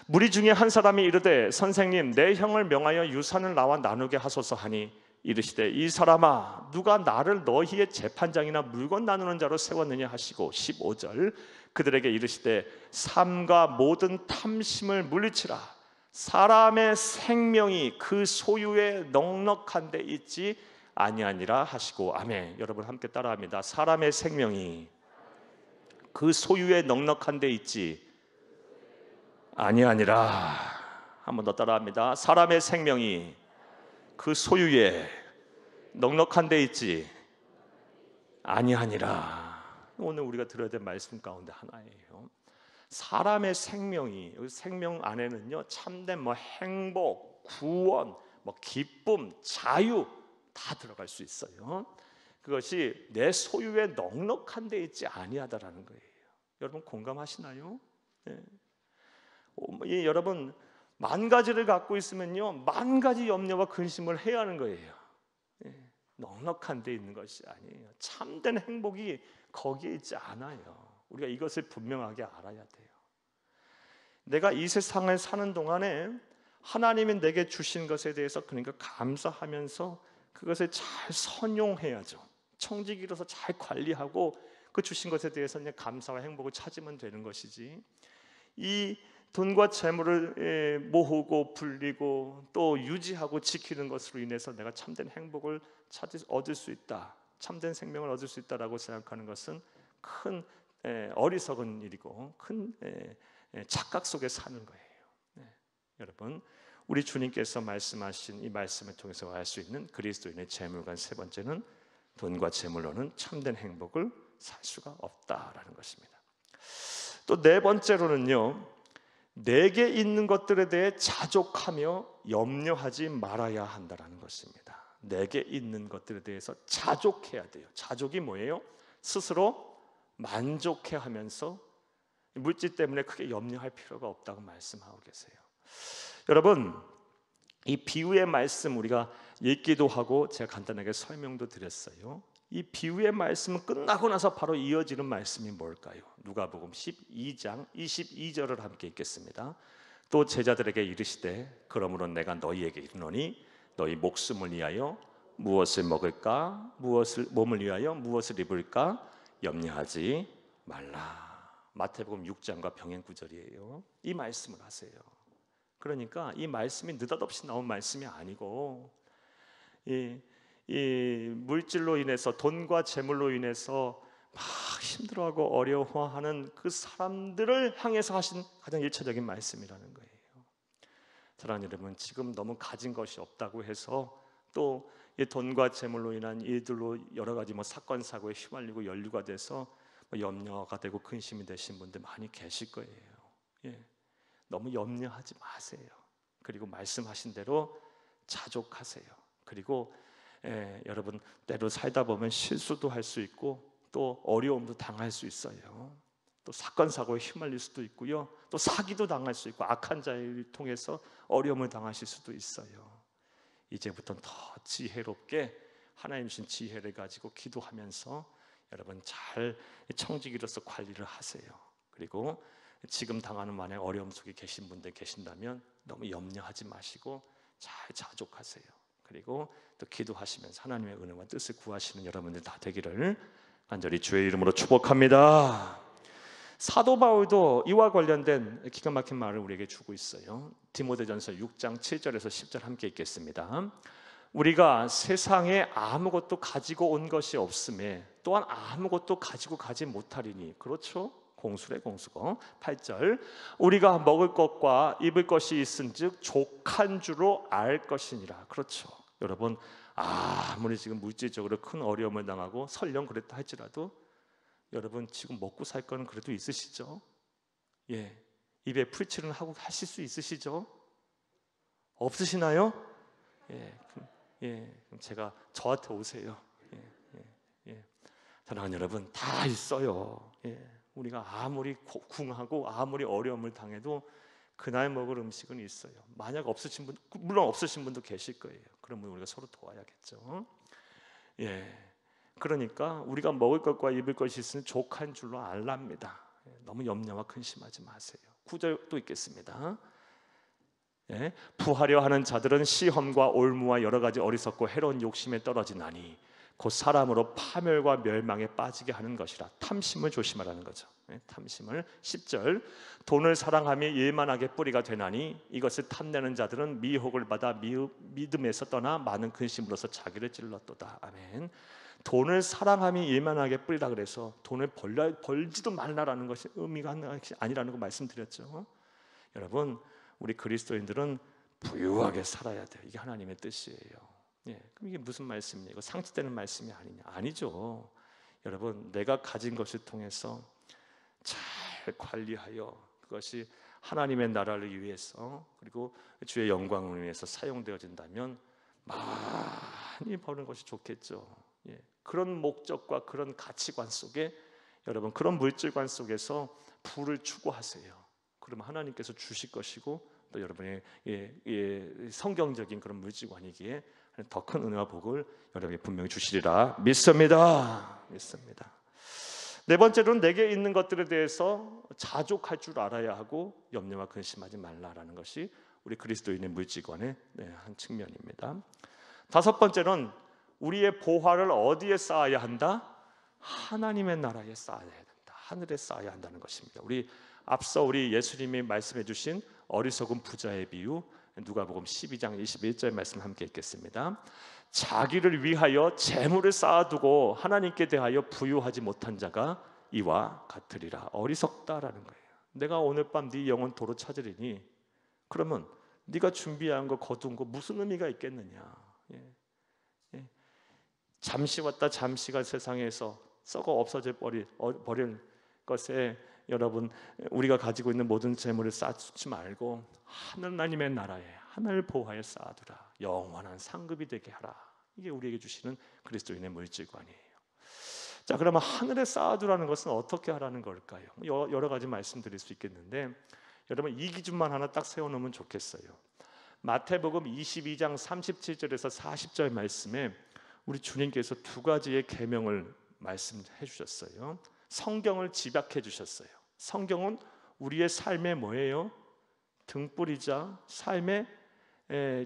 무리 중에 한 사람이 이르되 선생님 내 형을 명하여 유산을 나와 나누게 하소서 하니 이르시되 이 사람아 누가 나를 너희의 재판장이나 물건 나누는 자로 세웠느냐 하시고 15절 그들에게 이르시되 삶과 모든 탐심을 물리치라. 사람의 생명이 그 소유에 넉넉한 데 있지 아니하니라 하시고 아멘. 여러분 함께 따라합니다. 사람의 생명이 그 소유에 넉넉한 데 있지 아니하니라. 한 번 더 따라합니다. 사람의 생명이 그 소유에 넉넉한 데 있지 아니하니라. 오늘 우리가 들어야 될 말씀 가운데 하나예요. 사람의 생명이, 생명 안에는요 참된 행복, 구원, 기쁨, 자유 다 들어갈 수 있어요. 그것이 내 소유에 넉넉한 데 있지 아니하다라는 거예요. 여러분 공감하시나요? 여러분 만 가지를 갖고 있으면요 만 가지 염려와 근심을 해야 하는 거예요. 넉넉한 데 있는 것이 아니에요. 참된 행복이 거기에 있지 않아요. 우리가 이것을 분명하게 알아야 돼요. 내가 이 세상을 사는 동안에 하나님이 내게 주신 것에 대해서 그러니까 감사하면서 그것을 잘 선용해야죠. 청지기로서 잘 관리하고 그 주신 것에 대해서 감사와 행복을 찾으면 되는 것이지, 이 돈과 재물을 모으고 불리고 또 유지하고 지키는 것으로 인해서 내가 참된 행복을 얻을 수 있다, 참된 생명을 얻을 수 있다라고 생각하는 것은 큰 어리석은 일이고 큰 착각 속에 사는 거예요. 여러분, 우리 주님께서 말씀하신 이 말씀을 통해서 알 수 있는 그리스도인의 재물관 세 번째는 돈과 재물로는 참된 행복을 살 수가 없다라는 것입니다. 또 네 번째로는요, 내게 있는 것들에 대해 자족하며 염려하지 말아야 한다라는 것입니다. 내게 있는 것들에 대해서 자족해야 돼요. 자족이 뭐예요? 스스로 만족해하면서 물질 때문에 크게 염려할 필요가 없다고 말씀하고 계세요. 여러분, 이 비유의 말씀 우리가 읽기도 하고 제가 간단하게 설명도 드렸어요. 이 비유의 말씀은 끝나고 나서 바로 이어지는 말씀이 뭘까요? 누가복음 12장 22절을 함께 읽겠습니다. 또 제자들에게 이르시되 그러므로 내가 너희에게 이르노니 너희 목숨을 위하여 무엇을 먹을까, 몸을 위하여 무엇을 입을까 염려하지 말라. 마태복음 6장과 병행 구절이에요. 이 말씀을 하세요. 그러니까 이 말씀이 느닷없이 나온 말씀이 아니고 이 물질로 인해서, 돈과 재물로 인해서 막 힘들어하고 어려워하는 그 사람들을 향해서 하신 가장 일차적인 말씀이라는 거예요. 사랑하는 여러분, 지금 너무 가진 것이 없다고 해서 또 이 돈과 재물로 인한 일들로 여러 가지 사건 사고에 휘말리고 연루가 돼서 염려가 되고 근심이 되신 분들 많이 계실 거예요. 너무 염려하지 마세요. 그리고 말씀하신 대로 자족하세요. 그리고 여러분, 때로 살다 보면 실수도 할 수 있고 또 어려움도 당할 수 있어요. 또 사건 사고에 휘말릴 수도 있고요, 또 사기도 당할 수 있고 악한 자를 통해서 어려움을 당하실 수도 있어요. 이제부터는 더 지혜롭게 하나님 주신 지혜를 가지고 기도하면서 여러분 잘 청지기로서 관리를 하세요. 그리고 지금 당하는 만에 어려움 속에 계신 분들 계신다면 너무 염려하지 마시고 잘 자족하세요. 그리고 또 기도하시면서 하나님의 은혜와 뜻을 구하시는 여러분들 다 되기를 간절히 주의 이름으로 축복합니다. 사도 바울도 이와 관련된 기가 막힌 말을 우리에게 주고 있어요. 디모데전서 6장 7절에서 10절 함께 읽겠습니다. 우리가 세상에 아무것도 가지고 온 것이 없음에 또한 아무것도 가지고 가지 못하리니, 그렇죠? 공수래 공수고. 8절, 우리가 먹을 것과 입을 것이 있은즉 족한 줄로 알 것이니라. 그렇죠. 여러분, 아무리 지금 물질적으로 큰 어려움을 당하고 설령 그랬다 할지라도 여러분 지금 먹고 살 거는 그래도 있으시죠? 입에 풀칠은 하고 하실 수 있으시죠? 없으시나요? 그럼 제가 저한테 오세요. 사랑하는 여러분, 다 있어요. 우리가 아무리 궁하고 아무리 어려움을 당해도 그날 먹을 음식은 있어요. 만약 없으신 분, 물론 없으신 분도 계실 거예요. 그러면 우리가 서로 도와야겠죠. 그러니까 우리가 먹을 것과 입을 것이 있으면 족한 줄로 알랍니다. 너무 염려와 근심하지 마세요. 9절도 있겠습니다. 부하려 하는 자들은 시험과 올무와 여러 가지 어리석고 해로운 욕심에 떨어지나니 곧 사람으로 파멸과 멸망에 빠지게 하는 것이라. 탐심을 조심하라는 거죠. 탐심을. 10절, 돈을 사랑하며 일만하게 뿌리가 되나니 이것을 탐내는 자들은 미혹을 받아 믿음에서 떠나 많은 근심으로서 자기를 찔렀도다. 아멘. 돈을 사랑하며 일만하게 뿌리라 그래서 돈을 벌지도 말라라는 것이 의미가 아니라는 거 말씀드렸죠. 여러분, 우리 그리스도인들은 부유하게 살아야 돼요. 이게 하나님의 뜻이에요. 그럼 이게 무슨 말씀이에요? 이거 상투되는 말씀이 아니냐? 아니죠. 여러분, 내가 가진 것을 통해서 잘 관리하여 그것이 하나님의 나라를 위해서 그리고 주의 영광을 위해서 사용되어진다면 많이 버는 것이 좋겠죠. 그런 목적과 그런 가치관 속에 여러분, 그런 물질관 속에서 부를 추구하세요. 그러면 하나님께서 주실 것이고 또 여러분의 성경적인 그런 물질관이기에 더 큰 은혜와 복을 여러분에게 분명히 주시리라 믿습니다. 네 번째로는 내게 있는 것들에 대해서 자족할 줄 알아야 하고 염려와 근심하지 말라라는 것이 우리 그리스도인의 물질관의 한 측면입니다. 다섯 번째는 우리의 보화를 어디에 쌓아야 한다? 하나님의 나라에 쌓아야 된다. 하늘에 쌓아야 한다는 것입니다. 우리 앞서 우리 예수님이 말씀해 주신 어리석은 부자의 비유, 누가복음 12장 21절 말씀 함께 읽겠습니다. 자기를 위하여 재물을 쌓아두고 하나님께 대하여 부유하지 못한 자가 이와 같으리라. 어리석다라는 거예요. 내가 오늘 밤 네 영혼 도로 찾으리니 그러면 네가 준비한 거 거둔 거 무슨 의미가 있겠느냐. 잠시 왔다 잠시가 세상에서 썩어 없어져 버릴 것에 여러분, 우리가 가지고 있는 모든 재물을 쌓지 말고 하나님의 나라에 하늘 보화에 쌓아두라. 영원한 상급이 되게 하라. 이게 우리에게 주시는 그리스도인의 물질관이에요. 자, 그러면 하늘에 쌓아두라는 것은 어떻게 하라는 걸까요? 여러 가지 말씀드릴 수 있겠는데 여러분, 이 기준만 하나 딱 세워놓으면 좋겠어요. 마태복음 22장 37절에서 40절 말씀에 우리 주님께서 두 가지의 계명을 말씀해 주셨어요. 성경을 집약해 주셨어요. 성경은 우리의 삶의 뭐예요? 등불이자 삶의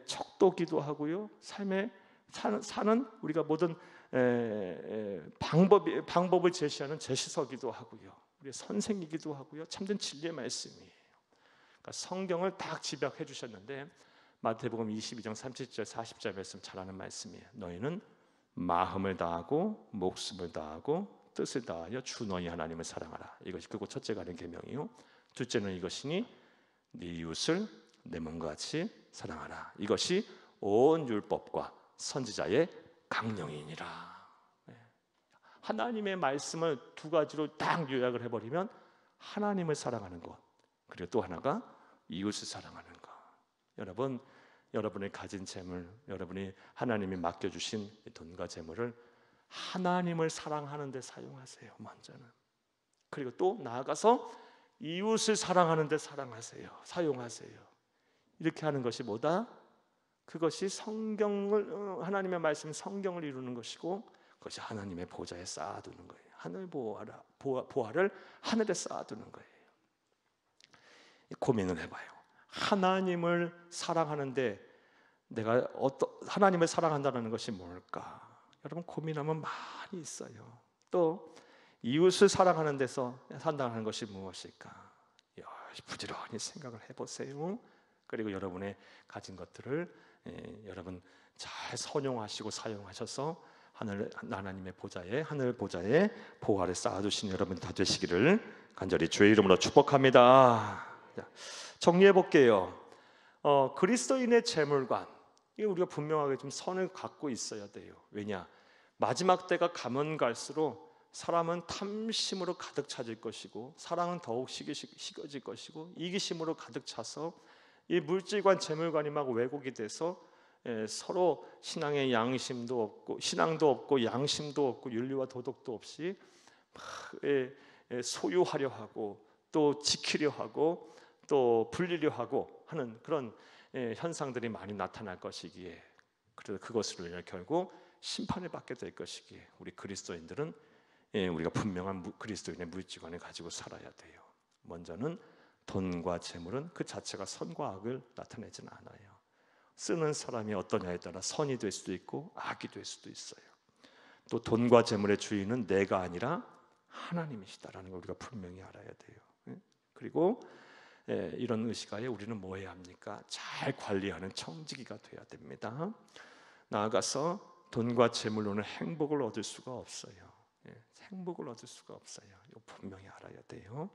척도기도 하고요. 삶의 사는 우리가 모든 방법을 제시하는 제시서기도 하고요. 우리의 선생이기도 하고요. 참된 진리의 말씀이에요. 그러니까 성경을 딱 집약해 주셨는데 마태복음 22장 37절 40절 말씀 잘 아는 말씀이에요. 너희는 마음을 다하고 목숨을 다하고 뜻을 다하여 주 너희 하나님을 사랑하라. 이것이 그거 첫째가 하는 계명이요. 둘째는 이것이니 네 이웃을 내 몸과 같이 사랑하라. 이것이 온 율법과 선지자의 강령이니라. 하나님의 말씀을 두 가지로 딱 요약을 해버리면 하나님을 사랑하는 것, 그리고 또 하나가 이웃을 사랑하는 것. 여러분, 여러분의 가진 재물, 여러분이 하나님이 맡겨주신 돈과 재물을 하나님을 사랑하는 데 사용하세요. 먼저는. 그리고 또 나아가서 이웃을 사랑하는 데 사용하세요. 이렇게 하는 것이 뭐다? 그것이 성경을, 하나님의 말씀 성경을 이루는 것이고, 그것이 하나님의 보좌에 쌓아두는 거예요. 하늘 보화를 하늘에 쌓아두는 거예요. 고민을 해봐요. 하나님을 사랑하는데 내가 하나님을 사랑한다는 것이 뭘까? 여러분, 고민하면 많이 있어요. 또 이웃을 사랑하는 데서 산다는 것이 무엇일까? 부지런히 생각을 해보세요. 그리고 여러분의 가진 것들을 여러분 잘 선용하시고 사용하셔서 하나님의 하늘 보좌에 보화를 쌓아두신 여러분 다 되시기를 간절히 주의 이름으로 축복합니다. 정리해 볼게요. 그리스도인의 재물관, 이거 우리가 분명하게 좀 선을 갖고 있어야 돼요. 왜냐? 마지막 때가 가면 갈수록 사람은 탐심으로 가득 차질 것이고, 사랑은 더욱 식어질 것이고, 이기심으로 가득 차서 이 물질관, 재물관이 막 왜곡이 돼서 서로 신앙의 양심도 없고, 신앙도 없고, 양심도 없고, 윤리와 도덕도 없이 소유하려 하고, 또 지키려 하고, 또 불리려 하고 하는 그런 현상들이 많이 나타날 것이기에, 그래서 그것으로 인해 결국 심판을 받게 될 것이기에 우리 그리스도인들은 우리가 분명한 그리스도인의 물질관을 가지고 살아야 돼요. 먼저는 돈과 재물은 그 자체가 선과 악을 나타내지는 않아요. 쓰는 사람이 어떠냐에 따라 선이 될 수도 있고 악이 될 수도 있어요. 또 돈과 재물의 주인은 내가 아니라 하나님이시다라는 걸 우리가 분명히 알아야 돼요. 그리고 이런 의식하에 우리는 뭐 해야 합니까? 잘 관리하는 청지기가 돼야 됩니다. 나아가서 돈과 재물로는 행복을 얻을 수가 없어요. 행복을 얻을 수가 없어요. 이거 분명히 알아야 돼요.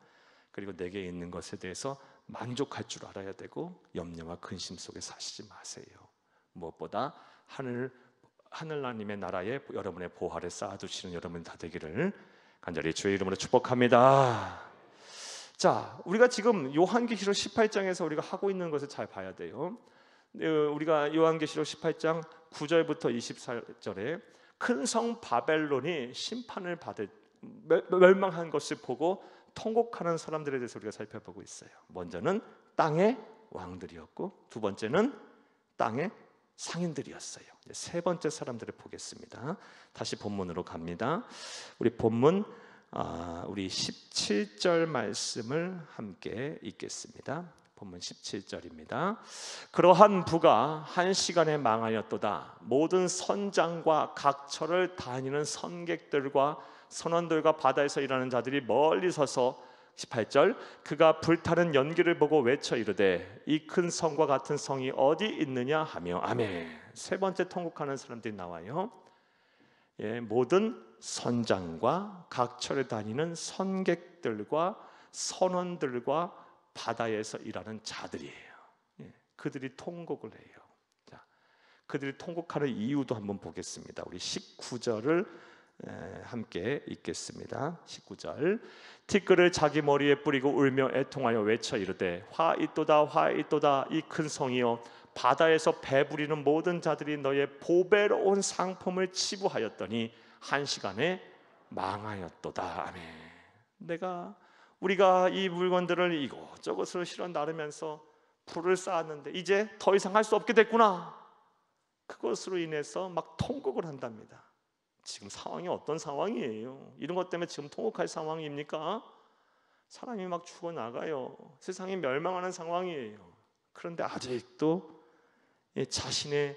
그리고 내게 있는 것에 대해서 만족할 줄 알아야 되고, 염려와 근심 속에 사시지 마세요. 무엇보다 하늘나님의 나라에 여러분의 보화를 쌓아두시는 여러분 다 되기를 간절히 주의 이름으로 축복합니다. 자, 우리가 지금 요한계시록 18장에서 우리가 하고 있는 것을 잘 봐야 돼요. 우리가 요한계시록 18장 9절부터 24절에 큰 성 바벨론이 심판을 받을 멸망한 것을 보고 통곡하는 사람들에 대해서 우리가 살펴보고 있어요. 먼저는 땅의 왕들이었고, 두 번째는 땅의 상인들이었어요. 세 번째 사람들을 보겠습니다. 다시 본문으로 갑니다. 우리 본문 우리 17절 말씀을 함께 읽겠습니다. 본문 17절입니다. 그러한 부가 한 시간에 망하였도다. 모든 선장과 각처를 다니는 선객들과 선원들과 바다에서 일하는 자들이 멀리 서서 18절 그가 불타는 연기를 보고 외쳐 이르되 이 큰 성과 같은 성이 어디 있느냐 하며 아멘. 세 번째 통곡하는 사람들이 나와요. 모든 선장과 각처를 다니는 선객들과 선원들과 바다에서 일하는 자들이에요. 그들이 통곡을 해요. 자, 그들이 통곡하는 이유도 한번 보겠습니다. 우리 19절을 함께 읽겠습니다. 19절 티끌을 자기 머리에 뿌리고 울며 애통하여 외쳐 이르되 화 있도다 화 있도다 이 큰 성이여 바다에서 배부리는 모든 자들이 너의 보배로운 상품을 치부하였더니 한 시간에 망하였도다. 아멘. 우리가 이 물건들을 이곳저곳으로 실어 나르면서 불을 쌓았는데 이제 더 이상 할 수 없게 됐구나. 그것으로 인해서 막 통곡을 한답니다. 지금 상황이 어떤 상황이에요? 이런 것 때문에 지금 통곡할 상황입니까? 사람이 막 죽어나가요. 세상이 멸망하는 상황이에요. 그런데 아직도 자신이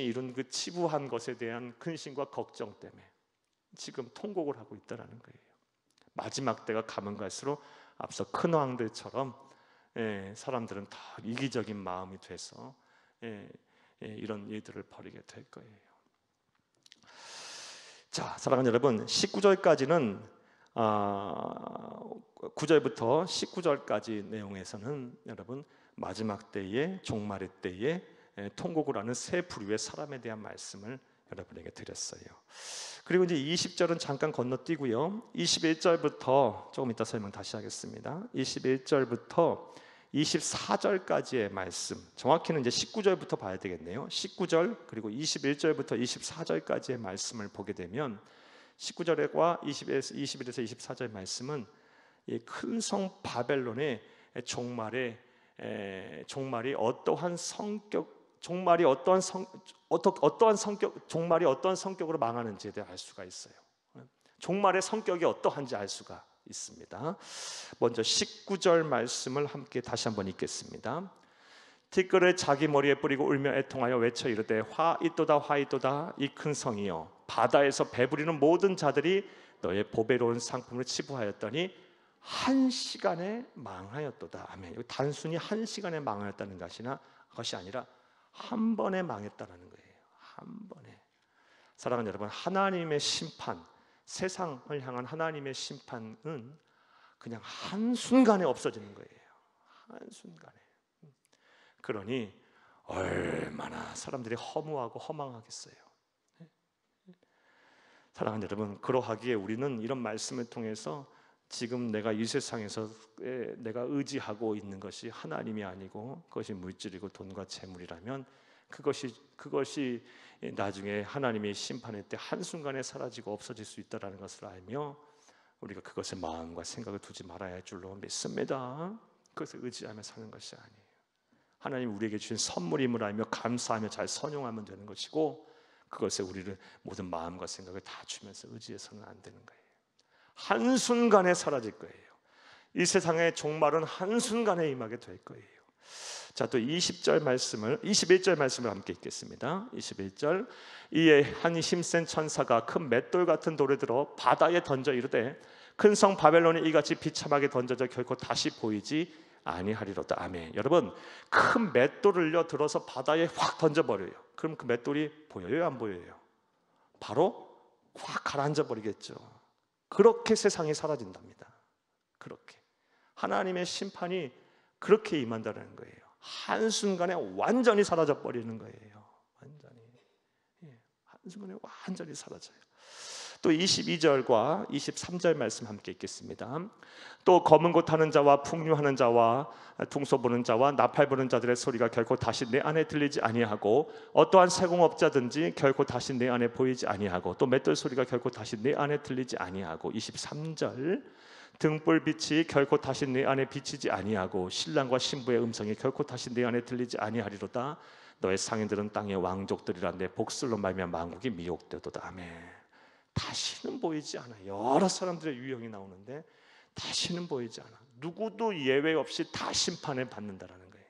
이룬 그 치부한 것에 대한 근심과 걱정 때문에 지금 통곡을 하고 있다는 거예요. 마지막 때가 가면 갈수록 앞서 큰 왕들처럼 사람들은 다 이기적인 마음이 돼서 이런 일들을 벌이게 될 거예요. 자, 사랑하는 여러분, 19절까지는 9절부터 19절까지 내용에서는 여러분 마지막 때에 종말의 때에 통곡을 하는 세 부류의 사람에 대한 말씀을 여러분에게 드렸어요. 그리고 이제 20절은 잠깐 건너뛰고요. 21절부터 조금 이따 설명 다시 하겠습니다. 21절부터 24절까지의 말씀, 정확히는 이제 19절부터 봐야 되겠네요. 19절 그리고 21절부터 24절까지의 말씀을 보게 되면 19절과 21에서 24절 말씀은 큰 성 바벨론의 종말이 어떠한 성격으로 망하는지에 대해 알 수가 있어요. 종말의 성격이 어떠한지 알 수가 있습니다. 먼저 19절 말씀을 함께 다시 한번 읽겠습니다. 티끌을 자기 머리에 뿌리고 울며 애통하여 외쳐 이르되 화 있도다 화 있도다 이 큰 성이여 바다에서 배부리는 모든 자들이 너의 보배로운 상품을 치부하였더니 한 시간에 망하였도다. 아멘. 단순히 한 시간에 망하였다는 것이 아니라 한 번에 망했다는 거예요. 한 번에. 사랑하는 여러분, 하나님의 심판, 세상을 향한 하나님의 심판은 그냥 한순간에 없어지는 거예요. 한순간에. 그러니 얼마나 사람들이 허무하고 허망하겠어요. 사랑하는 여러분, 그러하기에 우리는 이런 말씀을 통해서 지금 내가 이 세상에서 내가 의지하고 있는 것이 하나님이 아니고 그것이 물질이고 돈과 재물이라면 그것이 나중에 하나님의 심판의 때 한순간에 사라지고 없어질 수 있다는 것을 알며 우리가 그것에 마음과 생각을 두지 말아야 할 줄로 믿습니다. 그것을 의지하며 사는 것이 아니에요. 하나님 우리에게 주신 선물임을 알며 감사하며 잘 선용하면 되는 것이고 그것에 우리를 모든 마음과 생각을 다 주면서 의지해서는 안 되는 거예요. 한순간에 사라질 거예요. 이 세상의 종말은 한순간에 임하게 될 거예요. 자, 또 21절 말씀을 함께 읽겠습니다. 21절 이에 한 힘센 천사가 큰 맷돌 같은 돌을 들어 바다에 던져 이르되 큰 성 바벨론이 이같이 비참하게 던져져 결코 다시 보이지 아니하리로다. 아멘. 여러분, 큰 맷돌을요 들어서 바다에 확 던져버려요. 그럼 그 맷돌이 보여요 안 보여요? 바로 확 가라앉아 버리겠죠. 그렇게 세상이 사라진답니다. 그렇게 하나님의 심판이 그렇게 임한다는 거예요. 한순간에 완전히 사라져 버리는 거예요. 한순간에 완전히 사라져요. 또 22절과 23절 말씀 함께 읽겠습니다. 또 검은 곳 하는 자와 풍류하는 자와 퉁소 부는 자와 나팔 부는 자들의 소리가 결코 다시 내 안에 들리지 아니하고 어떠한 세공업자든지 결코 다시 내 안에 보이지 아니하고 또 맷돌 소리가 결코 다시 내 안에 들리지 아니하고 23절 등불빛이 결코 다시 내 안에 비치지 아니하고 신랑과 신부의 음성이 결코 다시 내 안에 들리지 아니하리로다. 너의 상인들은 땅의 왕족들이라 내 복술로 말미암아 만국이 미혹되도다. 아멘. 다시는 보이지 않아. 여러 사람들의 유형이 나오는데 다시는 보이지 않아. 누구도 예외 없이 다 심판을 받는다라는 거예요.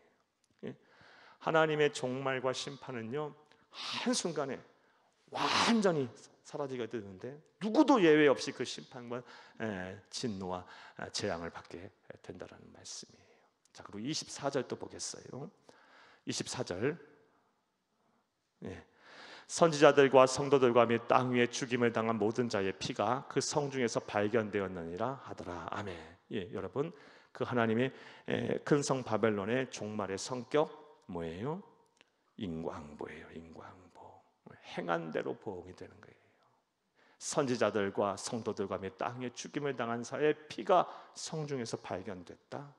하나님의 종말과 심판은요 한순간에 완전히 사라지게 되는데 누구도 예외 없이 그 심판과 진노와 재앙을 받게 된다라는 말씀이에요. 자, 그리고 24절 또 보겠어요. 24절. 선지자들과 성도들과 및 땅 위에 죽임을 당한 모든 자의 피가 그 성 중에서 발견되었느니라 하더라. 아멘. 여러분, 그 하나님의 큰 성 바벨론의 종말의 성격 뭐예요? 인과응보예요. 인과응보. 행한 대로 보응이 되는 거예요. 선지자들과 성도들과 및 땅에 죽임을 당한 자의 피가 성중에서 발견됐다.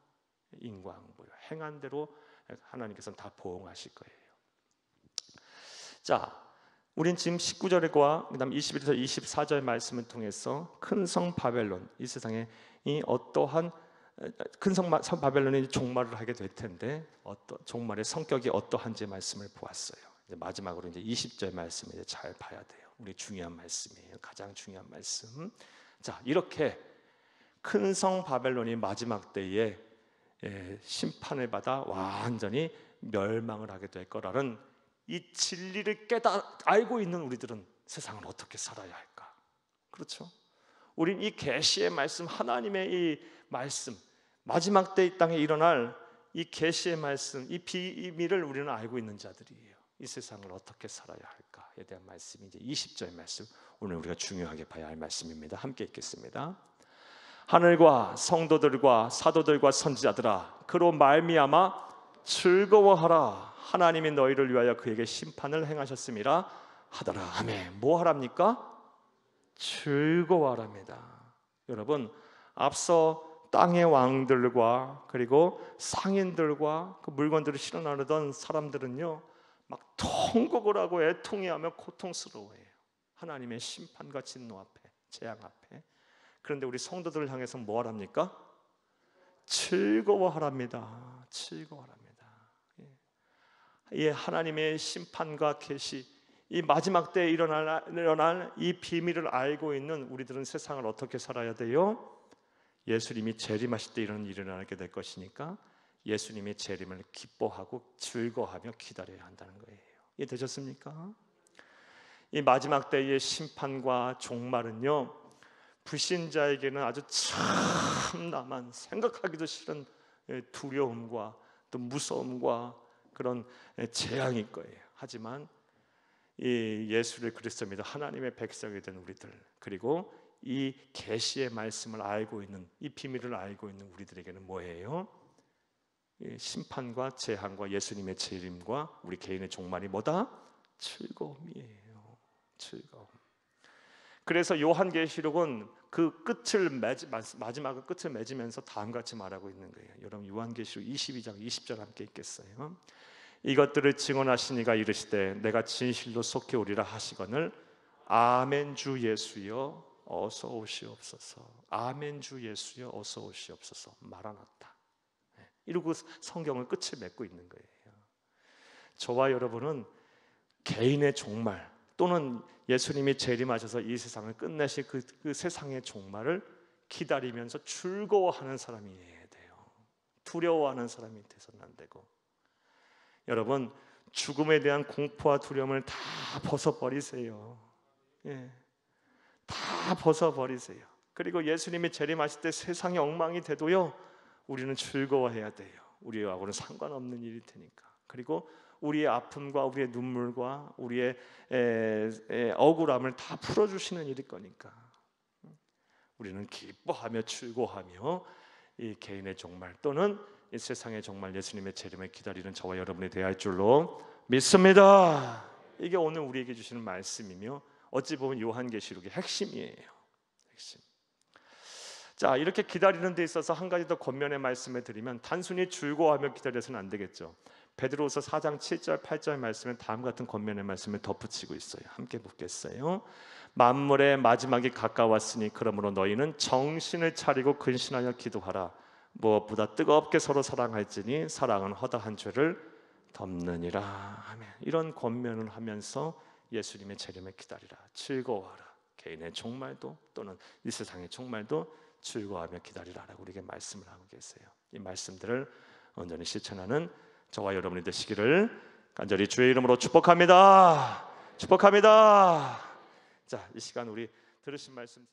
인과응보요. 행한 대로 하나님께서는 다 보응하실 거예요. 자, 우린 지금 19절과 그다음 21절에서 24절 말씀을 통해서 큰 성 바벨론, 이 세상에 이 어떠한 큰 성 바벨론이 종말을 하게 될 텐데 종말의 성격이 어떠한지 말씀을 보았어요. 이제 마지막으로 이제 20절 말씀 이제 잘 봐야 돼요. 우리 중요한 말씀이에요. 가장 중요한 말씀. 자, 이렇게 큰 성 바벨론이 마지막 때에 심판을 받아 완전히 멸망을 하게 될 거라는 이 진리를 알고 있는 우리들은 세상을 어떻게 살아야 할까? 그렇죠? 우린 이 계시의 말씀, 하나님의 이 말씀, 마지막 때 이 땅에 일어날 이 계시의 말씀, 이 비밀을 우리는 알고 있는 자들이에요. 이 세상을 어떻게 살아야 할까에 대한 말씀이 이제 20절 말씀, 오늘 우리가 중요하게 봐야 할 말씀입니다. 함께 읽겠습니다. 하늘과 성도들과 사도들과 선지자들아, 그로 말미암아 즐거워하라. 하나님이 너희를 위하여 그에게 심판을 행하셨음이라 하더라. 아멘. 뭐 하랍니까? 즐거워하랍니다. 여러분, 앞서 땅의 왕들과 그리고 상인들과 그 물건들을 실어 나르던 사람들은요, 막 통곡을 하고 애통해하며 고통스러워해요. 하나님의 심판과 진노 앞에, 재앙 앞에. 그런데 우리 성도들을 향해서 뭐 하랍니까? 즐거워하랍니다. 즐거워하랍니다. 이 하나님의 심판과 계시, 이 마지막 때에 일어날 이 비밀을 알고 있는 우리들은 세상을 어떻게 살아야 돼요? 예수님이 재림하실 때 이런 일이 일어나게 될 것이니까 예수님의 재림을 기뻐하고 즐거워하며 기다려야 한다는 거예요. 이해되셨습니까? 이 마지막 때의 심판과 종말은요, 불신자에게는 아주 참담한, 생각하기도 싫은 두려움과 또 무서움과 그런 재앙일 거예요. 하지만 이 예수를 그리스도 믿어 하나님의 백성이 된 우리들, 그리고 이 계시의 말씀을 알고 있는, 이 비밀을 알고 있는 우리들에게는 뭐예요? 심판과 재앙과 예수님의 재림과 우리 개인의 종말이 뭐다? 즐거움이에요. 즐거움. 그래서 요한계시록은 그 끝을 마지막의 끝을 맺으면서 다음같이 말하고 있는 거예요. 여러분, 요한계시록 22장 20절 함께 읽겠어요. 이것들을 증언하시니가 이르시되 내가 진실로 속해 오리라 하시거늘 아멘 주 예수여 어서 오시옵소서. 아멘 주 예수여 어서 오시옵소서. 마라나타. 이러고 성경을 끝을 맺고 있는 거예요. 저와 여러분은 개인의 종말 또는 예수님이 재림하셔서 이 세상을 끝내실 그 세상의 종말을 기다리면서 즐거워하는 사람이어야 돼요. 두려워하는 사람이 돼서는 안 되고, 여러분, 죽음에 대한 공포와 두려움을 다 벗어버리세요. 다 벗어버리세요. 그리고 예수님이 재림하실 때 세상이 엉망이 돼도요, 우리는 즐거워해야 돼요. 우리하고는 상관없는 일일 테니까. 그리고 우리의 아픔과 우리의 눈물과 우리의 억울함을 다 풀어주시는 일일 거니까 우리는 기뻐하며 즐거워하며 이 개인의 종말 또는 이 세상의 종말, 예수님의 재림을 기다리는 저와 여러분이 되어야 할 줄로 믿습니다. 이게 오늘 우리에게 주시는 말씀이며 어찌 보면 요한계시록의 핵심이에요. 핵심. 자, 이렇게 기다리는 데 있어서 한 가지 더 권면의 말씀을 드리면 단순히 즐거워하며 기다려서는 안 되겠죠. 베드로후서 4장 7절 8절 말씀은 다음 같은 권면의 말씀을 덧붙이고 있어요. 함께 보겠어요. 만물의 마지막이 가까웠으니 그러므로 너희는 정신을 차리고 근신하여 기도하라. 무엇보다 뜨겁게 서로 사랑할지니 사랑은 허다한 죄를 덮느니라. 아멘. 이런 권면을 하면서 예수님의 재림을 기다리라. 즐거워하라. 개인의 종말도 또는 이 세상의 종말도 즐거워하며 기다리라라고 우리에게 말씀을 하고 계세요. 이 말씀들을 온전히 실천하는 저와 여러분이 되시기를 간절히 주의 이름으로 축복합니다. 축복합니다. 자, 이 시간 우리 들으신 말씀